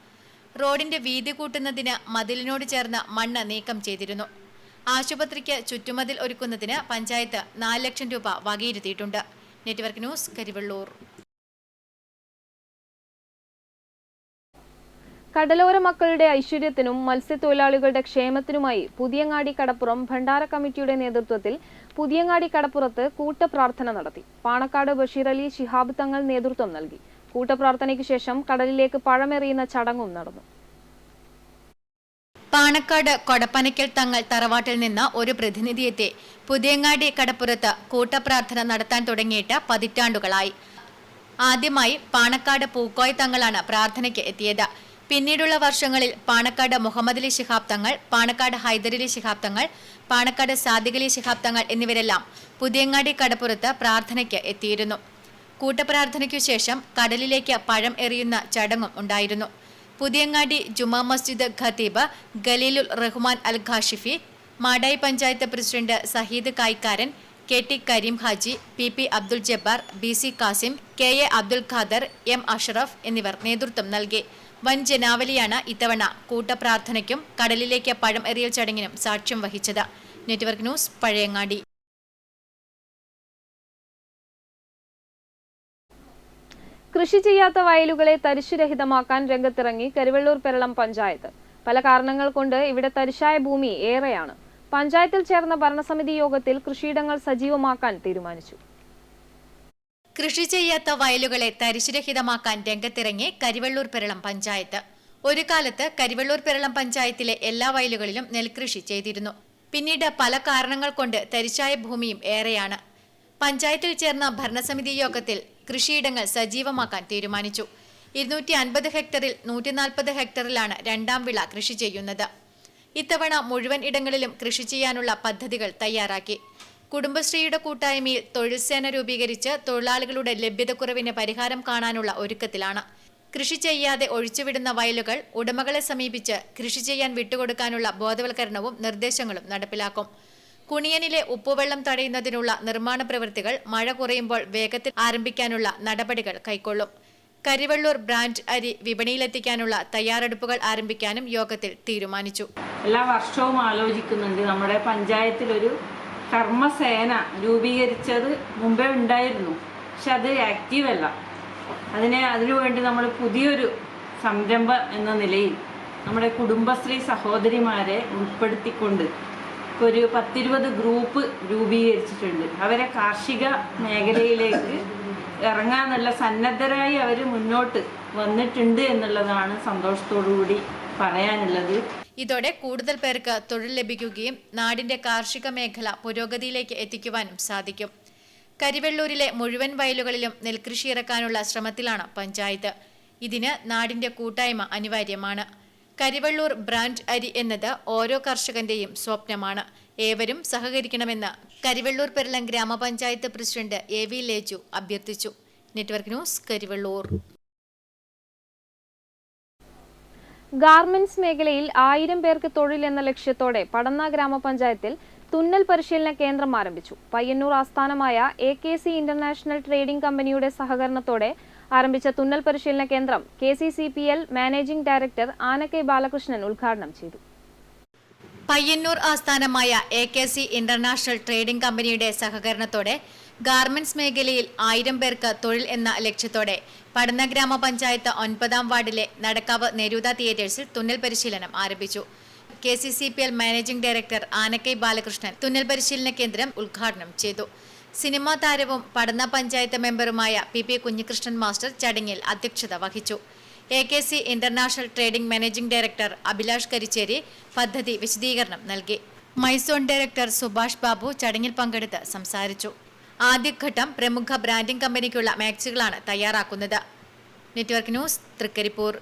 റോഡിന്റെ വീതി കൂട്ടുന്നതിന് മതിലിനോട് ചേർന്ന് മണ്ണ് നീക്കം ചെയ്തിരുന്നു. ആശുപത്രിക്ക് ചുറ്റുമതിൽ ഒരുക്കുന്നതിന് പഞ്ചായത്ത് 4 ലക്ഷം രൂപ വകയിരുത്തിയിട്ടുണ്ട്. Network news, Karivellur. കടലോര മക്കളുടെ ഐശ്വര്യത്തിനും മത്സ്യത്തൊഴിലാളികളുടെ ക്ഷേമത്തിനുമായി പുതിയങ്ങാടി കടപ്പുറം ഭണ്ഡാര കമ്മിറ്റിയുടെ നേതൃത്വത്തിൽ പുതിയങ്ങാടി കടപ്പുറത്ത് കൂട്ടപ്രാർത്ഥന നടത്തി. പാണക്കാട് ബഷീർ അലി ശിഹാബ് തങ്ങൾ നേതൃത്വം നൽകി. കൂട്ടപ്രാർത്ഥനയ്ക്ക് ശേഷം കടലിലേക്ക് പഴമെറിയുന്ന ചടങ്ങും നടന്നു. പാണക്കാട് കൊടപ്പനയ്ക്കൽ തങ്ങൾ തറവാട്ടിൽ നിന്ന് ഒരു പ്രതിനിധിയെത്തി പുതിയങ്ങാടി കടപ്പുറത്ത് കൂട്ടപ്രാർത്ഥന നടത്താൻ തുടങ്ങിയിട്ട് 10 പതിറ്റാണ്ടുകളായി. ആദ്യമായി പാണക്കാട് പൂക്കോയ തങ്ങളാണ് പ്രാർത്ഥനയ്ക്ക് എത്തിയത്. പിന്നീടുള്ള വർഷങ്ങളിൽ പാണക്കാട് മുഹമ്മദ് അലി ശിഹാബ് തങ്ങൾ, പാണക്കാട് ഹൈദരലി ശിഹാബ് തങ്ങൾ, പാണക്കാട് സാദിഖ് അലി ശിഹാബ് തങ്ങൾ എന്നിവരെല്ലാം പുതിയങ്ങാടി കടപ്പുറത്ത് പ്രാർത്ഥനയ്ക്ക് എത്തിയിരുന്നു. കൂട്ടപ്രാർത്ഥനയ്ക്കു ശേഷം കടലിലേക്ക് പഴം എറിയുന്ന ചടങ്ങും ഉണ്ടായിരുന്നു. പുതിയങ്ങാടി ജുമാ മസ്ജിദ് ഖത്തീബ് Khaleelul Rahman Al Khashifi, Madayi panchayat president Saheed Kaykkaran, KT Kareem Haji, PP Abdul Jabbar, BC Kasim, KA Abdul Khader, M Ashraf എന്നിവർ നേതൃത്വം നൽകി. വൻ ജനാവലിയാണ് ഇത്തവണ കൂട്ടപ്രാർത്ഥനയ്ക്കും കടലിലേക്ക് പഴം എറിയൽ ചടങ്ങിനും സാക്ഷ്യം വഹിച്ചത്. Network news, Pazhayangadi. കൃഷി ചെയ്യാത്ത വയലുകളെ തരിശുരഹിതമാക്കാൻ രംഗത്തിറങ്ങി കരിവെള്ളൂർ പെരളം പഞ്ചായത്ത്. പല കാരണങ്ങൾ കൊണ്ട് ഇവിടെ തരിശായ ഭൂമി ഏറെയാണ്. പഞ്ചായത്തിൽ ചേർന്ന ഭരണസമിതി യോഗത്തിൽ കൃഷിയിടങ്ങൾ സജീവമാക്കാൻ തീരുമാനിച്ചു. കൃഷി ചെയ്യാത്ത വയലുകളെ തരിശുരഹിതമാക്കാൻ രംഗത്തിറങ്ങി കരിവെള്ളൂർ പെരളം പഞ്ചായത്ത്. ഒരു കാലത്ത് കരിവെള്ളൂർ പെരളം പഞ്ചായത്തിലെ എല്ലാ വയലുകളിലും നെൽകൃഷി ചെയ്തിരുന്നു. പിന്നീട് പല കാരണങ്ങൾ കൊണ്ട് തരിശായ ഭൂമിയും ഏറെയാണ്. പഞ്ചായത്തിൽ ചേർന്ന ഭരണസമിതി യോഗത്തിൽ കൃഷിയിടങ്ങൾ സജീവമാക്കാൻ തീരുമാനിച്ചു. 250 ഹെക്ടറിൽ 140 ഹെക്ടറിലാണ് രണ്ടാം വിള കൃഷി ചെയ്യുന്നത്. ഇത്തവണ മുഴുവൻ ഇടങ്ങളിലും കൃഷി ചെയ്യാനുള്ള പദ്ധതികൾ തയ്യാറാക്കി. കുടുംബശ്രീയുടെ കൂട്ടായ്മയിൽ തൊഴിൽസേന രൂപീകരിച്ച് തൊഴിലാളികളുടെ ലഭ്യതക്കുറവിന് പരിഹാരം കാണാനുള്ള ഒരുക്കത്തിലാണ്. കൃഷി ചെയ്യാതെ ഒഴിച്ചുവിടുന്ന വയലുകൾ ഉടമകളെ സമീപിച്ച് കൃഷി ചെയ്യാൻ വിട്ടുകൊടുക്കാനുള്ള ബോധവൽക്കരണവും നിർദ്ദേശങ്ങളും നടപ്പിലാക്കും. കുണിയനിലെ ഉപ്പുവെള്ളം തടയുന്നതിനുള്ള നിർമ്മാണ പ്രവൃത്തികൾ മഴ കുറയുമ്പോൾ വേഗത്തിൽ ആരംഭിക്കാനുള്ള നടപടികൾ കൈക്കൊള്ളും. കരിവെള്ളൂർ ബ്രാൻഡ് അരി വിപണിയിലെത്തിക്കാനുള്ള തയ്യാറെടുപ്പുകൾ ആരംഭിക്കാനും യോഗത്തിൽ തീരുമാനിച്ചു. എല്ലാ വർഷവും ആലോചിക്കുന്നുണ്ട്. നമ്മുടെ പഞ്ചായത്തിലൊരു കർമ്മസേന രൂപീകരിച്ചത് മുമ്പേ ഉണ്ടായിരുന്നു, പക്ഷെ അത് ആക്റ്റീവ് അല്ല. അതിനുവേണ്ടി നമ്മൾ പുതിയൊരു സംരംഭം എന്ന നിലയിൽ നമ്മുടെ കുടുംബശ്രീ സഹോദരിമാരെ ഉൾപ്പെടുത്തിക്കൊണ്ട് ഒരു 10-20 ഗ്രൂപ്പ് രൂപീകരിച്ചിട്ടുണ്ട്. അവരെ കാർഷിക മേഖലയിലേക്ക് ഇറങ്ങാനുള്ള സന്നദ്ധരായി അവർ മുന്നോട്ട് വന്നിട്ടുണ്ട് എന്നുള്ളതാണ് സന്തോഷത്തോടുകൂടി പറയാനുള്ളത്. ഇതോടെ കൂടുതൽ പേർക്ക് തൊഴിൽ ലഭിക്കുകയും നാടിന്റെ കാർഷിക മേഖല പുരോഗതിയിലേക്ക് എത്തിക്കുവാനും സാധിക്കും. കരിവെള്ളൂരിലെ മുഴുവൻ വയലുകളിലും നെൽകൃഷി ഇറക്കാനുള്ള ശ്രമത്തിലാണ് പഞ്ചായത്ത്. ഇതിന് നാടിന്റെ കൂട്ടായ്മ അനിവാര്യമാണ്. കരിവെള്ളൂർ ബ്രാൻഡ് അരി എന്നത് ഓരോ കർഷകന്റെയും സ്വപ്നമാണ്. ഏവരും സഹകരിക്കണമെന്ന് കരിവെള്ളൂർ പെരളം ഗ്രാമപഞ്ചായത്ത് പ്രസിഡന്റ് AV ലേജു അഭ്യർത്ഥിച്ചു. Network news, Karivellur. ഗാർമെന്റ്സ് മേഖലയിൽ 1000 പേർക്ക് തൊഴിൽ എന്ന ലക്ഷ്യത്തോടെ പടന്ന ഗ്രാമപഞ്ചായത്തിൽ തുന്നൽ പരിശീലന കേന്ദ്രം ആരംഭിച്ചു. പയ്യന്നൂർ ആസ്ഥാനമായ AKC ഇന്റർനാഷണൽ ട്രേഡിംഗ് കമ്പനിയുടെ സഹകരണത്തോടെ ആരംഭിച്ച തുന്നൽ പരിശീലന കേന്ദ്രം KCCPL managing director Anakkai Balakrishnan ഉദ്ഘാടനം ചെയ്തു. പയ്യന്നൂർ ആസ്ഥാനമായ AKC ഇന്റർനാഷണൽ ട്രേഡിംഗ് കമ്പനിയുടെ സഹകരണത്തോടെ ഗാർമെന്റ്സ് മേഖലയിൽ 1000 പേർക്ക് തൊഴിൽ എന്ന ലക്ഷ്യത്തോടെ പടന്ന ഗ്രാമപഞ്ചായത്ത് 9ാം വാർഡിലെ നടക്കാവ് നെരൂത തിയേറ്റേഴ്സിൽ തുന്നൽ പരിശീലനം ആരംഭിച്ചു. KCCPL managing director Anakkai Balakrishnan തുന്നൽ പരിശീലന കേന്ദ്രം ഉദ്ഘാടനം ചെയ്തു. സിനിമാ താരവും പടന്ന പഞ്ചായത്ത് മെമ്പറുമായ PP കുഞ്ഞികൃഷ്ണൻ മാസ്റ്റർ ചടങ്ങിൽ അധ്യക്ഷത വഹിച്ചു. AKC international trading managing director Abhilash Karichery പദ്ധതി വിശദീകരണം നൽകി. മൈസോൺ ഡയറക്ടർ സുഭാഷ് ബാബു ചടങ്ങിൽ പങ്കെടുത്ത് സംസാരിച്ചു. ആദ്യഘട്ടം പ്രമുഖ ബ്രാൻഡിംഗ് കമ്പനിക്കുള്ള മാക്സുകളാണ് തയ്യാറാക്കുന്നത്. Network news, Thrikaripur.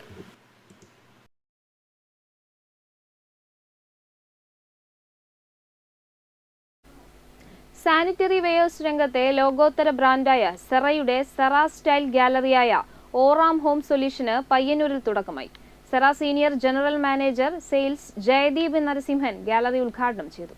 Sanitary wares രംഗത്തെ ലോകോത്തര ബ്രാൻഡായ സെറയുടെ സെറ സ്റ്റൈൽ ഗാലറിയായ ഓറാം ഹോം സൊല്യൂഷന് പയ്യന്നൂരിൽ തുടക്കമായി. Cera senior general manager sales Jayadeep Narasimhan gallery ഉദ്ഘാടനം ചെയ്തു.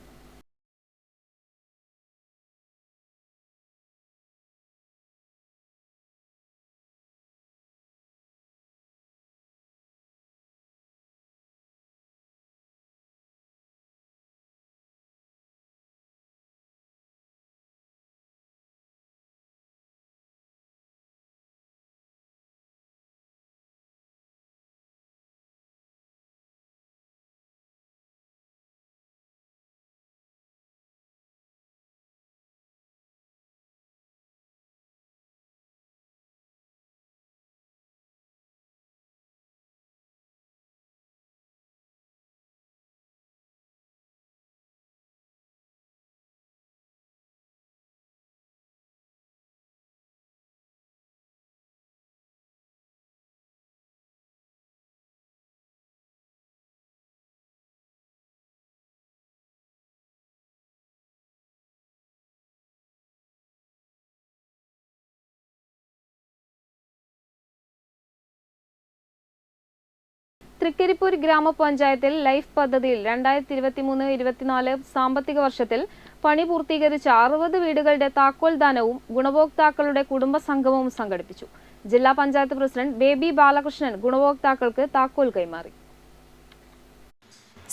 തൃക്കരിപ്പൂർ ഗ്രാമപഞ്ചായത്തിൽ ലൈഫ് പദ്ധതിയിൽ 2023-24 സാമ്പത്തിക വർഷത്തിൽ പണി പൂർത്തീകരിച്ച 60 വീടുകളുടെ താക്കോൽ ദാനവും ഗുണഭോക്താക്കളുടെ കുടുംബ സംഗമവും സംഘടിപ്പിച്ചു. ജില്ലാ പഞ്ചായത്ത് പ്രസിഡന്റ് ബേബി ബാലകൃഷ്ണൻ ഗുണഭോക്താക്കൾക്ക് താക്കോൽ കൈമാറി.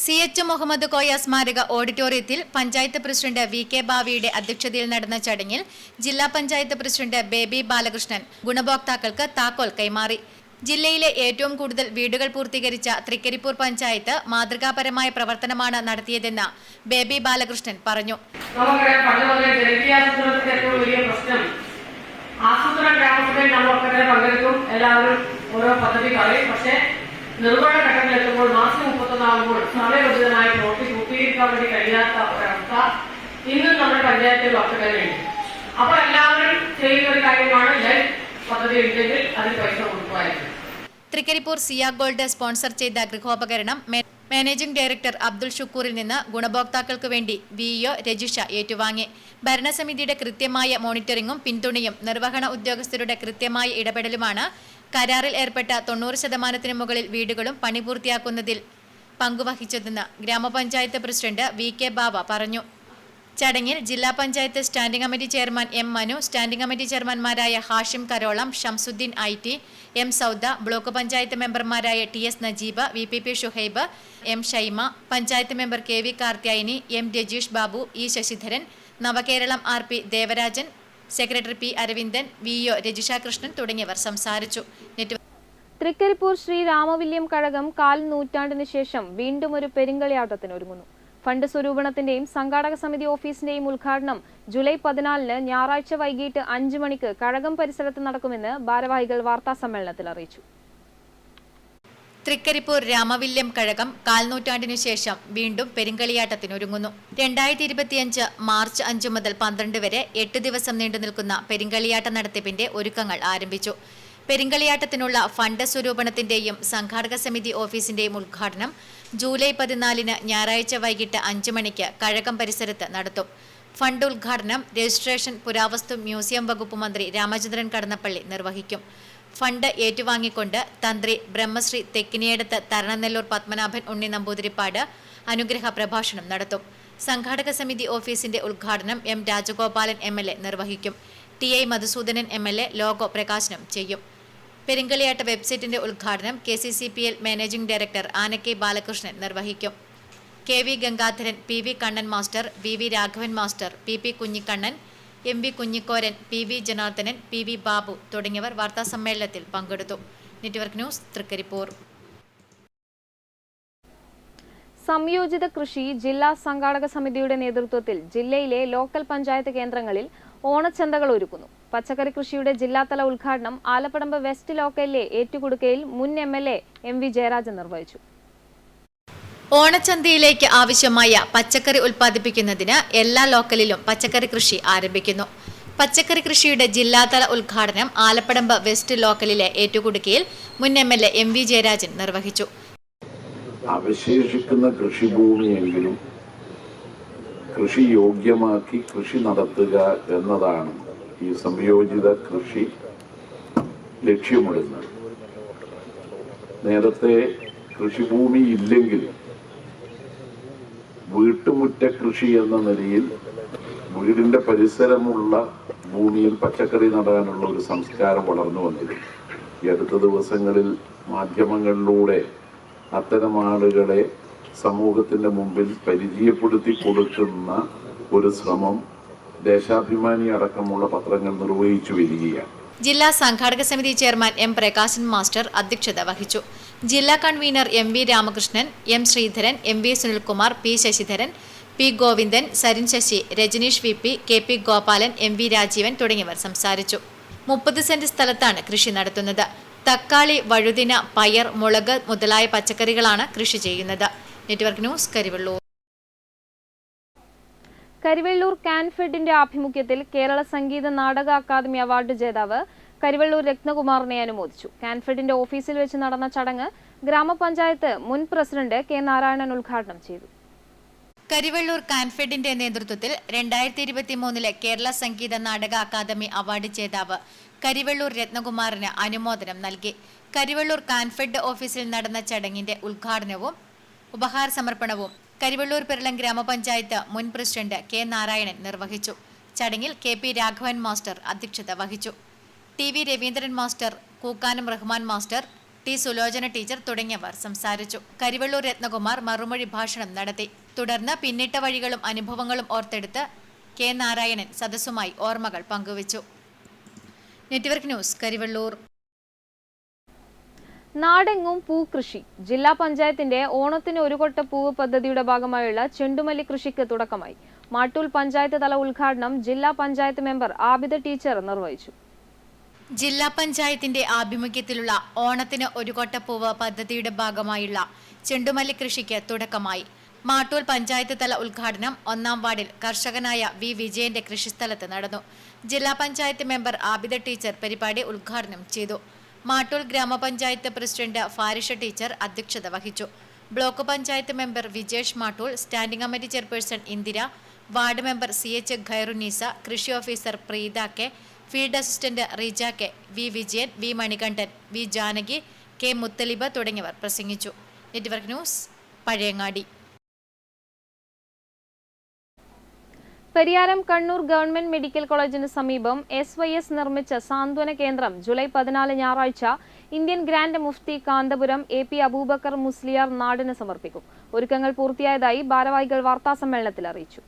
CH മുഹമ്മദ് കോയ സ്മാരക ഓഡിറ്റോറിയത്തിൽ പഞ്ചായത്ത് പ്രസിഡന്റ് VK ബാവിയുടെ അധ്യക്ഷതയിൽ നടന്ന ചടങ്ങിൽ ജില്ലാ പഞ്ചായത്ത് പ്രസിഡന്റ് ബേബി ബാലകൃഷ്ണൻ ഗുണഭോക്താക്കൾക്ക് താക്കോൽ കൈമാറി. ജില്ലയിലെ ഏറ്റവും കൂടുതൽ വീടുകൾ പൂർത്തീകരിച്ച തൃക്കരിപ്പൂർ പഞ്ചായത്ത് മാതൃകാപരമായ പ്രവർത്തനമാണ് നടത്തിയതെന്ന് ബേബി ബാലകൃഷ്ണൻ പറഞ്ഞു. ആസൂത്രണ ഗ്രാമസഭയിൽ നമ്മളൊക്കെ പങ്കെടുക്കും, എല്ലാവരും ഓരോ പദ്ധതി പറയും. പക്ഷേ നിർവഹണ ഘട്ടത്തിലെത്തുമ്പോൾ മാസം 31 ആകുമ്പോൾ സമയബന്ധിതമായി പ്രവൃത്തി പൂർത്തീകരിക്കാൻ വേണ്ടി കഴിയാത്ത ഒരവസ്ഥ ഇന്നും നമ്മുടെ പഞ്ചായത്തിൽ ഒക്കെ തന്നെയുണ്ട്. അപ്പൊ എല്ലാവരും ചെയ്യുന്ന ഒരു കാര്യമാണ് ലൈഫ് പദ്ധതി ഉണ്ടെങ്കിൽ അതിന് പൈസ കൊടുക്കുമായിരുന്നു. തൃക്കരിപ്പൂർ സിയ ഗോൾഡ് സ്പോൺസർ ചെയ്ത ഗൃഹോപകരണം മാനേജിംഗ് ഡയറക്ടർ അബ്ദുൾ ഷുക്കൂറിൽ നിന്ന് ഗുണഭോക്താക്കൾക്ക് വേണ്ടി VO രജിഷ ഏറ്റുവാങ്ങി. ഭരണസമിതിയുടെ കൃത്യമായ മോണിറ്ററിംഗും പിന്തുണയും നിർവഹണ ഉദ്യോഗസ്ഥരുടെ കൃത്യമായ ഇടപെടലുമാണ് കരാറിൽ ഏർപ്പെട്ട 90% മുകളിൽ വീടുകളും പണി പൂർത്തിയാക്കുന്നതിൽ പങ്കുവഹിച്ചതെന്ന് ഗ്രാമപഞ്ചായത്ത് പ്രസിഡന്റ് VK ബാവ പറഞ്ഞു. ചടങ്ങിൽ ജില്ലാ panchayat standing committee chairman M Manu, standing committee ചെയർമാൻമാരായ Hashim Karolam, Shamsudheen IT, M Sauda, block panchayat മെമ്പർമാരായ TS Najeeb, VPP Shuhaib, M Shaima, panchayat member KV Karthyayani, M Rajeesh Babu, E Sasidharan, Navakeralam RP Devarajan, secretary P Aravindan, VO Rijisha Krishnan തുടങ്ങിയവർ സംസാരിച്ചു. തൃക്കരിപ്പൂർ ശ്രീ രാമവില്യം കഴകം കാൽ നൂറ്റാണ്ടിന് ശേഷം വീണ്ടും ഒരു പെരിങ്കളിയാട്ടത്തിന് ഒരുങ്ങുന്നു. ഫണ്ട് സ്വരൂപണത്തിന്റെയും സംഘാടക സമിതി ഓഫീസിന്റെയും ഉദ്ഘാടനം ജൂലൈ 14 ഞായറാഴ്ച വൈകിട്ട് 5 മണിക്ക് കഴകം പരിസരത്ത് നടക്കുമെന്ന് ഭാരവാഹികൾ വാർത്താസമ്മേളനത്തിൽ അറിയിച്ചു. തൃക്കരിപ്പൂർ രാമവില്യം കഴകം കാൽനൂറ്റാണ്ടിനു ശേഷം വീണ്ടും പെരിങ്കളിയാട്ടത്തിനൊരുങ്ങുന്നു. 2025 മാർച്ച് 5 മുതൽ 12 വരെ 8 ദിവസം നീണ്ടുനിൽക്കുന്ന പെരിങ്കളിയാട്ട നടത്തിപ്പിന്റെ ഒരുക്കങ്ങൾ ആരംഭിച്ചു. പെരിങ്കളിയാട്ടത്തിനുള്ള ഫണ്ട് സ്വരൂപണത്തിന്റെയും സംഘാടക സമിതി ഓഫീസിന്റെയും ഉദ്ഘാടനം ജൂലൈ 14 ഞായറാഴ്ച വൈകിട്ട് 5 മണിക്ക് കഴകം പരിസരത്ത് നടത്തും. ഫണ്ട് ഉദ്ഘാടനം രജിസ്ട്രേഷൻ, പുരാവസ്തു, മ്യൂസിയം വകുപ്പ് മന്ത്രി രാമചന്ദ്രൻ കടന്നപ്പള്ളി നിർവഹിക്കും. ഫണ്ട് ഏറ്റുവാങ്ങിക്കൊണ്ട് തന്ത്രി ബ്രഹ്മശ്രീ തെക്കിനിയടത്ത് തരണനെല്ലൂർ പത്മനാഭൻ ഉണ്ണി നമ്പൂതിരിപ്പാട് അനുഗ്രഹ പ്രഭാഷണം നടത്തും. സംഘാടക സമിതി ഓഫീസിന്റെ ഉദ്ഘാടനം M രാജഗോപാലൻ MLA നിർവഹിക്കും. TI മധുസൂദനൻ MLA ലോഗോ പ്രകാശനം ചെയ്യും. പെരിങ്കളിയാട്ട വെബ്സൈറ്റിന്റെ ഉദ്ഘാടനം KCCPL managing director Anakke Balakrishnan നിർവഹിക്കും. KV Gangadharan, PV Kannan master, VV Raghavan master, PP Kunhikannan, MV Kunhikoran, PV Janardhanan, PV Babu തുടങ്ങിയവർ വാർത്താസമ്മേളനത്തിൽ പങ്കെടുത്തു. Network news, Thrikaripur. സംയോജിത കൃഷി ജില്ലാ സംഘാടക സമിതിയുടെ നേതൃത്വത്തിൽ ജില്ലയിലെ ലോക്കൽ പഞ്ചായത്ത് കേന്ദ്രങ്ങളിൽ ഓണച്ചന്തകൾ ഒരുക്കുന്നു. പച്ചക്കറി കൃഷിയുടെ ജില്ലാതല ഉദ്ഘാടനം ആലപ്പടമ്പ് വെസ്റ്റ് ലോക്കലിലെ ഏറ്റുകൊടുക്കയിൽ മുൻ MLA MV ജയരാജൻ നിർവഹിച്ചു. ഓണച്ചന്തയിലേക്ക് ആവശ്യമായ പച്ചക്കറി ഉൽപ്പാദിപ്പിക്കുന്നതിന് എല്ലാ ലോക്കലിലും പച്ചക്കറി കൃഷി ആരംഭിക്കുന്നു. പച്ചക്കറി കൃഷിയുടെ ജില്ലാതല ഉദ്ഘാടനം ആലപ്പടമ്പ് വെസ്റ്റ് ലോക്കലിലെ ഏറ്റുകൊടുക്കയിൽ മുൻ MLA MV ജയരാജൻ നിർവഹിച്ചു. അവശേഷിക്കുന്ന കൃഷിഭൂമിയെങ്കിലും കൃഷി യോഗ്യമാക്കി കൃഷി നടത്തുക എന്നതാണ് ഈ സംയോജിത കൃഷി ലക്ഷ്യമിടുന്നത്. നേരത്തെ കൃഷിഭൂമി ഇല്ലെങ്കിൽ വീട്ടുമുറ്റ കൃഷി എന്ന നിലയിൽ വീടിന്റെ പരിസരമുള്ള ഭൂമിയിൽ പച്ചക്കറി നടാനുള്ള ഒരു സംസ്കാരം വളർന്നു വന്നിരുന്നു. ഈ അടുത്ത ദിവസങ്ങളിൽ മാധ്യമങ്ങളിലൂടെ അത്തരം ആളുകളെ സമൂഹത്തിന്റെ മുമ്പിൽ പരിചയപ്പെടുത്തി കൊടുക്കുന്ന ഒരു ശ്രമം ദേശാഭിമാനി അടക്കമുള്ള പത്രങ്ങൾ നിർവഹിച്ചു വരികയാണ്. ജില്ലാ സംഘാടക സമിതി ചെയർമാൻ M പ്രകാശൻ മാസ്റ്റർ അധ്യക്ഷത വഹിച്ചു. ജില്ലാ convener MV Ramakrishnan, M Sreedharan, MV Sunilkumar, P Sasidharan, P Govindan, Sarin Sasi, Rajaneesh VP, KP Gopalan, MV Rajeevan തുടങ്ങിയവർ സംസാരിച്ചു. 30 സെന്റ് സ്ഥലത്താണ് കൃഷി നടത്തുന്നത്. തക്കാളി, വഴുതിന, പയർ, മുളക് മുതലായ പച്ചക്കറികളാണ് കൃഷി ചെയ്യുന്നത്. Network news, Karivellur. കരിവെള്ളൂർ കാൻഫെഡിന്റെ ആഭിമുഖ്യത്തിൽ കേരള സംഗീത നാടക അക്കാദമി അവാർഡ് ജേതാവ് കരിവെള്ളൂർ രത്നകുമാറിനെ അനുമോദിച്ചു. കാൻഫെഡിന്റെ ഓഫീസിൽ വെച്ച് നടന്ന ചടങ്ങ് ഗ്രാമപഞ്ചായത്ത് മുൻ പ്രസിഡന്റ് K നാരായണൻ ഉദ്ഘാടനം ചെയ്തു. കരിവെള്ളൂർ കാൻഫെഡിന്റെ നേതൃത്വത്തിൽ 2023 കേരള സംഗീത നാടക അക്കാദമി അവാർഡ് ജേതാവ് കരിവെള്ളൂർ രത്നകുമാറിന് അനുമോദനം നൽകി. കരിവെള്ളൂർ കാൻഫെഡ് ഓഫീസിൽ നടന്ന ചടങ്ങിന്റെ ഉദ്ഘാടനവും ഉപഹാര സമർപ്പണവും കരിവെള്ളൂർ പെരളം ഗ്രാമപഞ്ചായത്ത് മുൻ പ്രസിഡന്റ് K നാരായണൻ നിർവഹിച്ചു. ചടങ്ങിൽ KP രാഘവൻ മാസ്റ്റർ അധ്യക്ഷത വഹിച്ചു. TV Raveendran master, Kookkanam Rahman master, T Sulochana teacher തുടങ്ങിയവർ സംസാരിച്ചു. കരിവെള്ളൂർ രത്നകുമാർ മറുമൊഴി ഭാഷണം നടത്തി. തുടർന്ന് പിന്നിട്ട വഴികളും അനുഭവങ്ങളും ഓർത്തെടുത്ത് K നാരായണൻ സദസ്സുമായി ഓർമ്മകൾ പങ്കുവച്ചു. Network news, Karivellur. നാടെങ്ങും പൂക്കൃഷി. ജില്ലാ പഞ്ചായത്തിന്റെ ഓണത്തിന് ഒരു കൊട്ട പൂവ് പദ്ധതിയുടെ ഭാഗമായുള്ള ചെണ്ടുമല്ലി കൃഷിക്ക് തുടക്കമായി. മാട്ടൂൽ പഞ്ചായത്ത് തല ഉദ്ഘാടനം ജില്ലാ പഞ്ചായത്ത് മെമ്പർ ആബിദ ടീച്ചർ നിർവഹിച്ചു. ജില്ലാ പഞ്ചായത്തിന്റെ ആഭിമുഖ്യത്തിലുള്ള ഓണത്തിന് ഒരു കൊട്ട പൂവ് പദ്ധതിയുടെ ഭാഗമായുള്ള ചെണ്ടുമല്ലി കൃഷിക്ക് തുടക്കമായി. മാട്ടൂൽ പഞ്ചായത്ത് തല ഉദ്ഘാടനം 1-ാം വാർഡിൽ കർഷകനായ V വിജയന്റെ കൃഷിസ്ഥലത്ത് നടന്നു. ജില്ലാ പഞ്ചായത്ത് മെമ്പർ ആബിദ ടീച്ചർ പരിപാടി ഉദ്ഘാടനം ചെയ്തു. മാട്ടൂൽ ഗ്രാമപഞ്ചായത്ത് പ്രസിഡന്റ് ഫാരിഷ ടീച്ചർ അധ്യക്ഷത വഹിച്ചു. Block panchayat member Vijesh Mattool, standing committee chairperson Indira, ward member CH Khairunnisa, കൃഷി officer Preetha K, field assistant Reeja K, V Vijayan, V Manikandan, V Janaki, K Muthalib തുടങ്ങിയവർ പ്രസംഗിച്ചു. Network news, Pazhayangadi. Pariyaram Kannur government medical കോളേജിന് സമീപം SYS നിർമ്മിച്ച സാന്ത്വന കേന്ദ്രം ജൂലൈ 14 ഞായറാഴ്ച ഇന്ത്യൻ ഗ്രാൻഡ് മുഫ്തി കാന്തപുരം AP അബൂബക്കർ മുസ്ലിയാർ നാടിന് സമർപ്പിക്കും. ഒരുക്കങ്ങൾ പൂർത്തിയായതായി ഭാരവാഹികൾ വാർത്താസമ്മേളനത്തിൽ അറിയിച്ചു.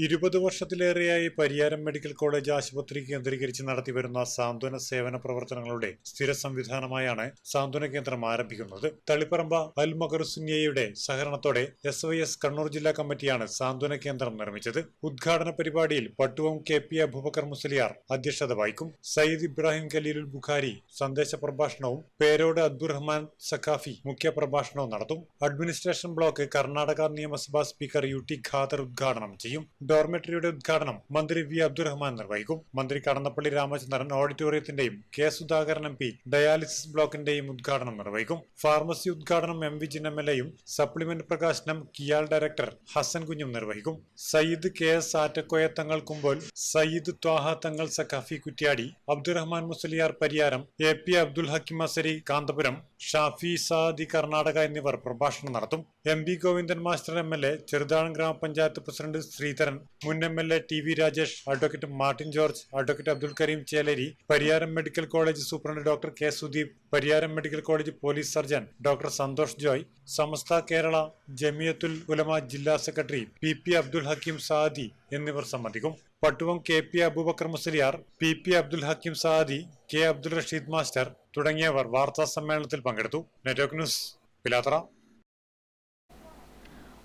20 വർഷത്തിലേറെയായി പരിയാരം മെഡിക്കൽ കോളേജ് ആശുപത്രി കേന്ദ്രീകരിച്ച് നടത്തിവരുന്ന സാന്ത്വന സേവന പ്രവർത്തനങ്ങളുടെ സ്ഥിര സംവിധാനമായാണ് സാന്ത്വന കേന്ദ്രം ആരംഭിക്കുന്നത്. തളിപ്പറമ്പ അൽ മഖറുസുന്നിയയുടെ സഹകരണത്തോടെ SYS കണ്ണൂർ ജില്ലാ കമ്മിറ്റിയാണ് സാന്ത്വന കേന്ദ്രം നിർമ്മിച്ചത്. ഉദ്ഘാടന പരിപാടിയിൽ പട്ടുവം KP അബൂബക്കർ മുസ്ലിയാർ അധ്യക്ഷത വഹിക്കും. സയ്യിദ് ഇബ്രാഹിം ഖലീലുൽ ബുഖാരി സന്ദേശ പ്രഭാഷണവും പേരോട് അബ്ദുറഹ്മാൻ സഖാഫി മുഖ്യ പ്രഭാഷണവും നടത്തും. അഡ്മിനിസ്ട്രേഷൻ ബ്ലോക്ക് കർണാടക നിയമസഭാ സ്പീക്കർ UT ഖാദർ ഉദ്ഘാടനം ചെയ്യും. ഡോർമെട്രിയുടെ ഉദ്ഘാടനം മന്ത്രി V അബ്ദുറഹ്മാൻ നിർവഹിക്കും. മന്ത്രി കടന്നപ്പള്ളി രാമചന്ദ്രൻ ഓഡിറ്റോറിയത്തിന്റെയും K സുധാകരൻ MP ഡയാലിസിസ് ബ്ലോക്കിന്റെയും ഉദ്ഘാടനം നിർവഹിക്കും. ഫാർമസി ഉദ്ഘാടനം M വിജിൻ MLAയും സപ്ലിമെന്റ് പ്രകാശനം കിയാൽ ഡയറക്ടർ ഹസൻ കുഞ്ഞും നിർവഹിക്കും. സയ്യിദ് KS ആറ്റക്കോയ തങ്ങൾ കുമ്പോൾ, സയ്യിദ് ത്വാഹ തങ്ങൾ സഖാഫി കുറ്റ്യാടി, അബ്ദുറഹ്മാൻ മുസ്ലിയാർ പരിയാരം, AP അബ്ദുൽ ഹക്കീം അസരി കാന്തപുരം, ഷാഫി സാദി കർണാടക എന്നിവർ പ്രഭാഷണം നടത്തും. MB Govindan master MLA, Cheruthazham ഗ്രാമപഞ്ചായത്ത് പ്രസിഡന്റ് ശ്രീധരൻ, മുൻ MLA TV Rajesh, advocate Martin George, advocate Abdul Kareem Cheleri, Pariyaram medical college superintendent doctor K Sudeep, Pariyaram medical college police surgeon doctor Santhosh Joy, Samastha Kerala Jamiyyathul Ulama ജില്ലാ സെക്രട്ടറി PP അബ്ദുൽ ഹക്കീം സാദി എന്നിവർ സംബന്ധിക്കും. Pattuvam KP Aboobacker Musliyar, PP Abdul Hakeem Sadi, K Abdul Rasheed master തുടങ്ങിയവർ വാർത്താ സമ്മേളനത്തിൽ പങ്കെടുത്തു. Network news, Pilathara.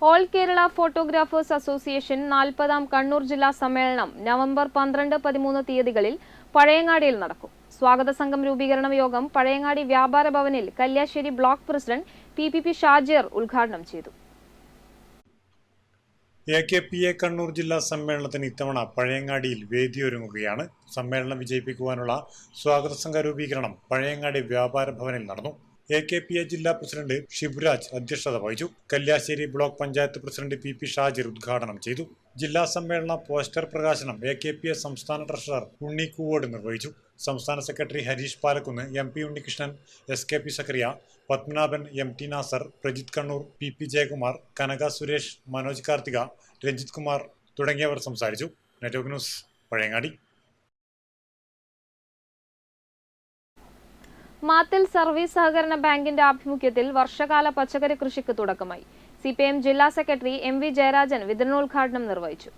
All Kerala photographers association 40ാം Kannur ജില്ലാ സമ്മേളനം നവംബർ 12, 13 തീയതികളിൽ പഴയങ്ങാടിയിൽ നടക്കും. സ്വാഗത സംഘം രൂപീകരണ യോഗം പഴയങ്ങാടി വ്യാപാര ഭവനിൽ Kalliasseri block president PPP Shajir ഉദ്ഘാടനം ചെയ്തു. AKPA കണ്ണൂർ ജില്ലാ സമ്മേളനത്തിന് ഇത്തവണ പഴയങ്ങാടിയിൽ വേദിയൊരുങ്ങുകയാണ്. സമ്മേളനം വിജയിപ്പിക്കുവാനുള്ള സ്വാഗത സംഘ രൂപീകരണം പഴയങ്ങാടി വ്യാപാര ഭവനിൽ നടന്നു. AKPA ജില്ലാ പ്രസിഡന്റ് ഷിബുരാജ് അധ്യക്ഷത വഹിച്ചു. Kalliasseri block panchayat president PP Shajir ഉദ്ഘാടനം ചെയ്തു. ജില്ലാ സമ്മേളന പോസ്റ്റർ പ്രകാശനം AKPA സംസ്ഥാന ട്രഷറർ ഉണ്ണി കൂവോട് നിർവഹിച്ചു. സംസ്ഥാന secretary Hareesh Palakkunnu, MP Unnikrishnan, SKP Zakariya, Padmanabhan, MT Nasar, Prajith Kannur, PP Jayakumar, Kanaka Suresh, Manoj Karthika, Ranjith Kumar തുടങ്ങിയവർ സംസാരിച്ചു. Network news, Pazhayangadi. Mathil service സഹകരണ ബാങ്കിന്റെ ആഭിമുഖ്യത്തിൽ വർഷകാല പച്ചക്കറി കൃഷിക്ക് തുടക്കമായി. CPM ജില്ലാ സെക്രട്ടറി MV ജയരാജൻ വിതരണോദ്ഘാടനം നിർവഹിച്ചു.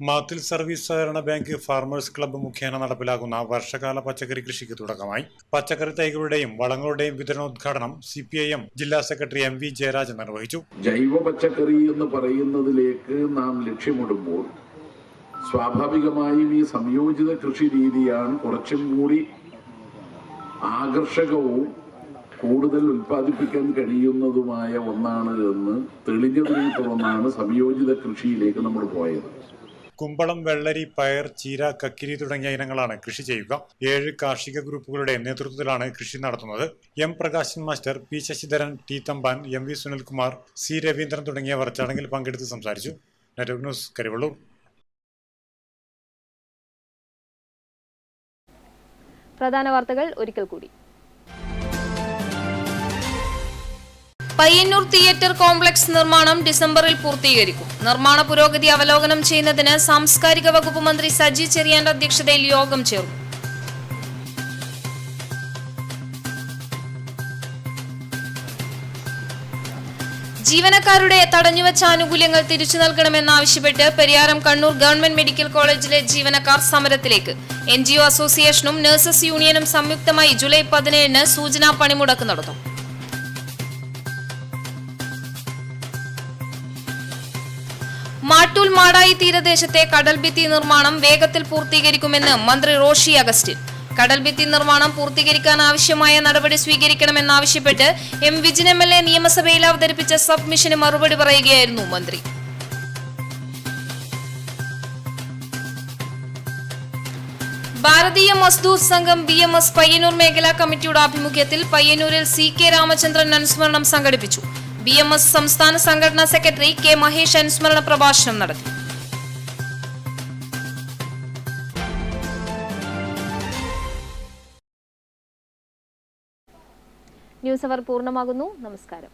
മാത്തിൽ സർവീസ് സഹകരണ ബാങ്ക് ഫാർമേഴ്സ് ക്ലബ്ബ് മുഖേന നടപ്പിലാക്കുന്ന വർഷകാല പച്ചക്കറി കൃഷിക്ക് തുടക്കമായി. പച്ചക്കറി തൈകളുടെയും വളങ്ങളുടെയും വിതരണോദ്ഘാടനം CPIM ജില്ലാ സെക്രട്ടറി MV ജയരാജൻ നിർവഹിച്ചു. ജൈവ പച്ചക്കറി എന്ന് പറയുന്നതിലേക്ക് നാം ലക്ഷ്യമിടുമ്പോൾ സ്വാഭാവികമായും ഈ സംയോജിത കൃഷി രീതിയാണ് കുറച്ചും കൂടി ആകർഷകവും കൂടുതൽ ഉൽപ്പാദിപ്പിക്കാൻ കഴിയുന്നതുമായ ഒന്നാണ് എന്ന് തെളിഞ്ഞതിനെ തുടർന്നാണ് സംയോജിത കൃഷിയിലേക്ക് നമ്മൾ പോയത്. കുമ്പളം, വെള്ളരി, പയർ, ചീര, കക്കിരി തുടങ്ങിയ ഇനങ്ങളാണ് കൃഷി ചെയ്യുക. 7 കാർഷിക ഗ്രൂപ്പുകളുടെ നേതൃത്വത്തിലാണ് കൃഷി നടത്തുന്നത്. M Prakashan master, P Sasidharan, T Thampan, MV Sunilkumar, C Raveendran തുടങ്ങിയവർ ചടങ്ങിൽ പങ്കെടുത്ത് സംസാരിച്ചു. Network news, Karivellur. പ്രധാന വാർത്തകൾ ഒരിക്കൽ കൂടി. പയ്യന്നൂർ തിയേറ്റർ കോംപ്ലക്സ് നിർമ്മാണം ഡിസംബറിൽ പൂർത്തീകരിക്കും. നിർമ്മാണ പുരോഗതി അവലോകനം ചെയ്യുന്നതിന് സാംസ്കാരിക വകുപ്പ് മന്ത്രി സജി ചെറിയാന്റെ അധ്യക്ഷതയിൽ യോഗം ചേർന്നു. ജീവനക്കാരുടെ തടഞ്ഞുവച്ച ആനുകൂല്യങ്ങൾ തിരിച്ചു നൽകണമെന്നാവശ്യപ്പെട്ട് പരിയാരം കണ്ണൂർ ഗവൺമെന്റ് മെഡിക്കൽ കോളേജിലെ ജീവനക്കാർ സമരത്തിലേക്ക്. NGO അസോസിയേഷനും നഴ്സസ് യൂണിയനും സംയുക്തമായി ജൂലൈ 17 സൂചനാ പണിമുടക്ക് നടത്തും. മാട്ടൂൽ മാടായി തീരദേശത്തെ കടൽഭിത്തി നിർമ്മാണം വേഗത്തിൽ പൂർത്തീകരിക്കുമെന്ന് മന്ത്രി റോഷി അഗസ്റ്റിൻ. കടൽഭിത്തി നിർമ്മാണം പൂർത്തീകരിക്കാൻ ആവശ്യമായ നടപടി സ്വീകരിക്കണമെന്നാവശ്യപ്പെട്ട് M വിജിൻ MLA നിയമസഭയിൽ അവതരിപ്പിച്ച സബ്മിഷന് മറുപടി പറയുകയായിരുന്നു മന്ത്രി. ഭാരതീയ മസ്ദൂർ സംഘം BMS പയ്യന്നൂർ മേഖലാ കമ്മിറ്റിയുടെ ആഭിമുഖ്യത്തിൽ പയ്യന്നൂരിൽ CK രാമചന്ദ്രൻ അനുസ്മരണം സംഘടിപ്പിച്ചു. BMS സംസ്ഥാന സംഘടനാ സെക്രട്ടറി K മഹേഷ് അനുസ്മരണ പ്രഭാഷണം നടത്തി. ന്യൂസ് അവർ പൂർണ്ണമാകുന്നു. നമസ്കാരം.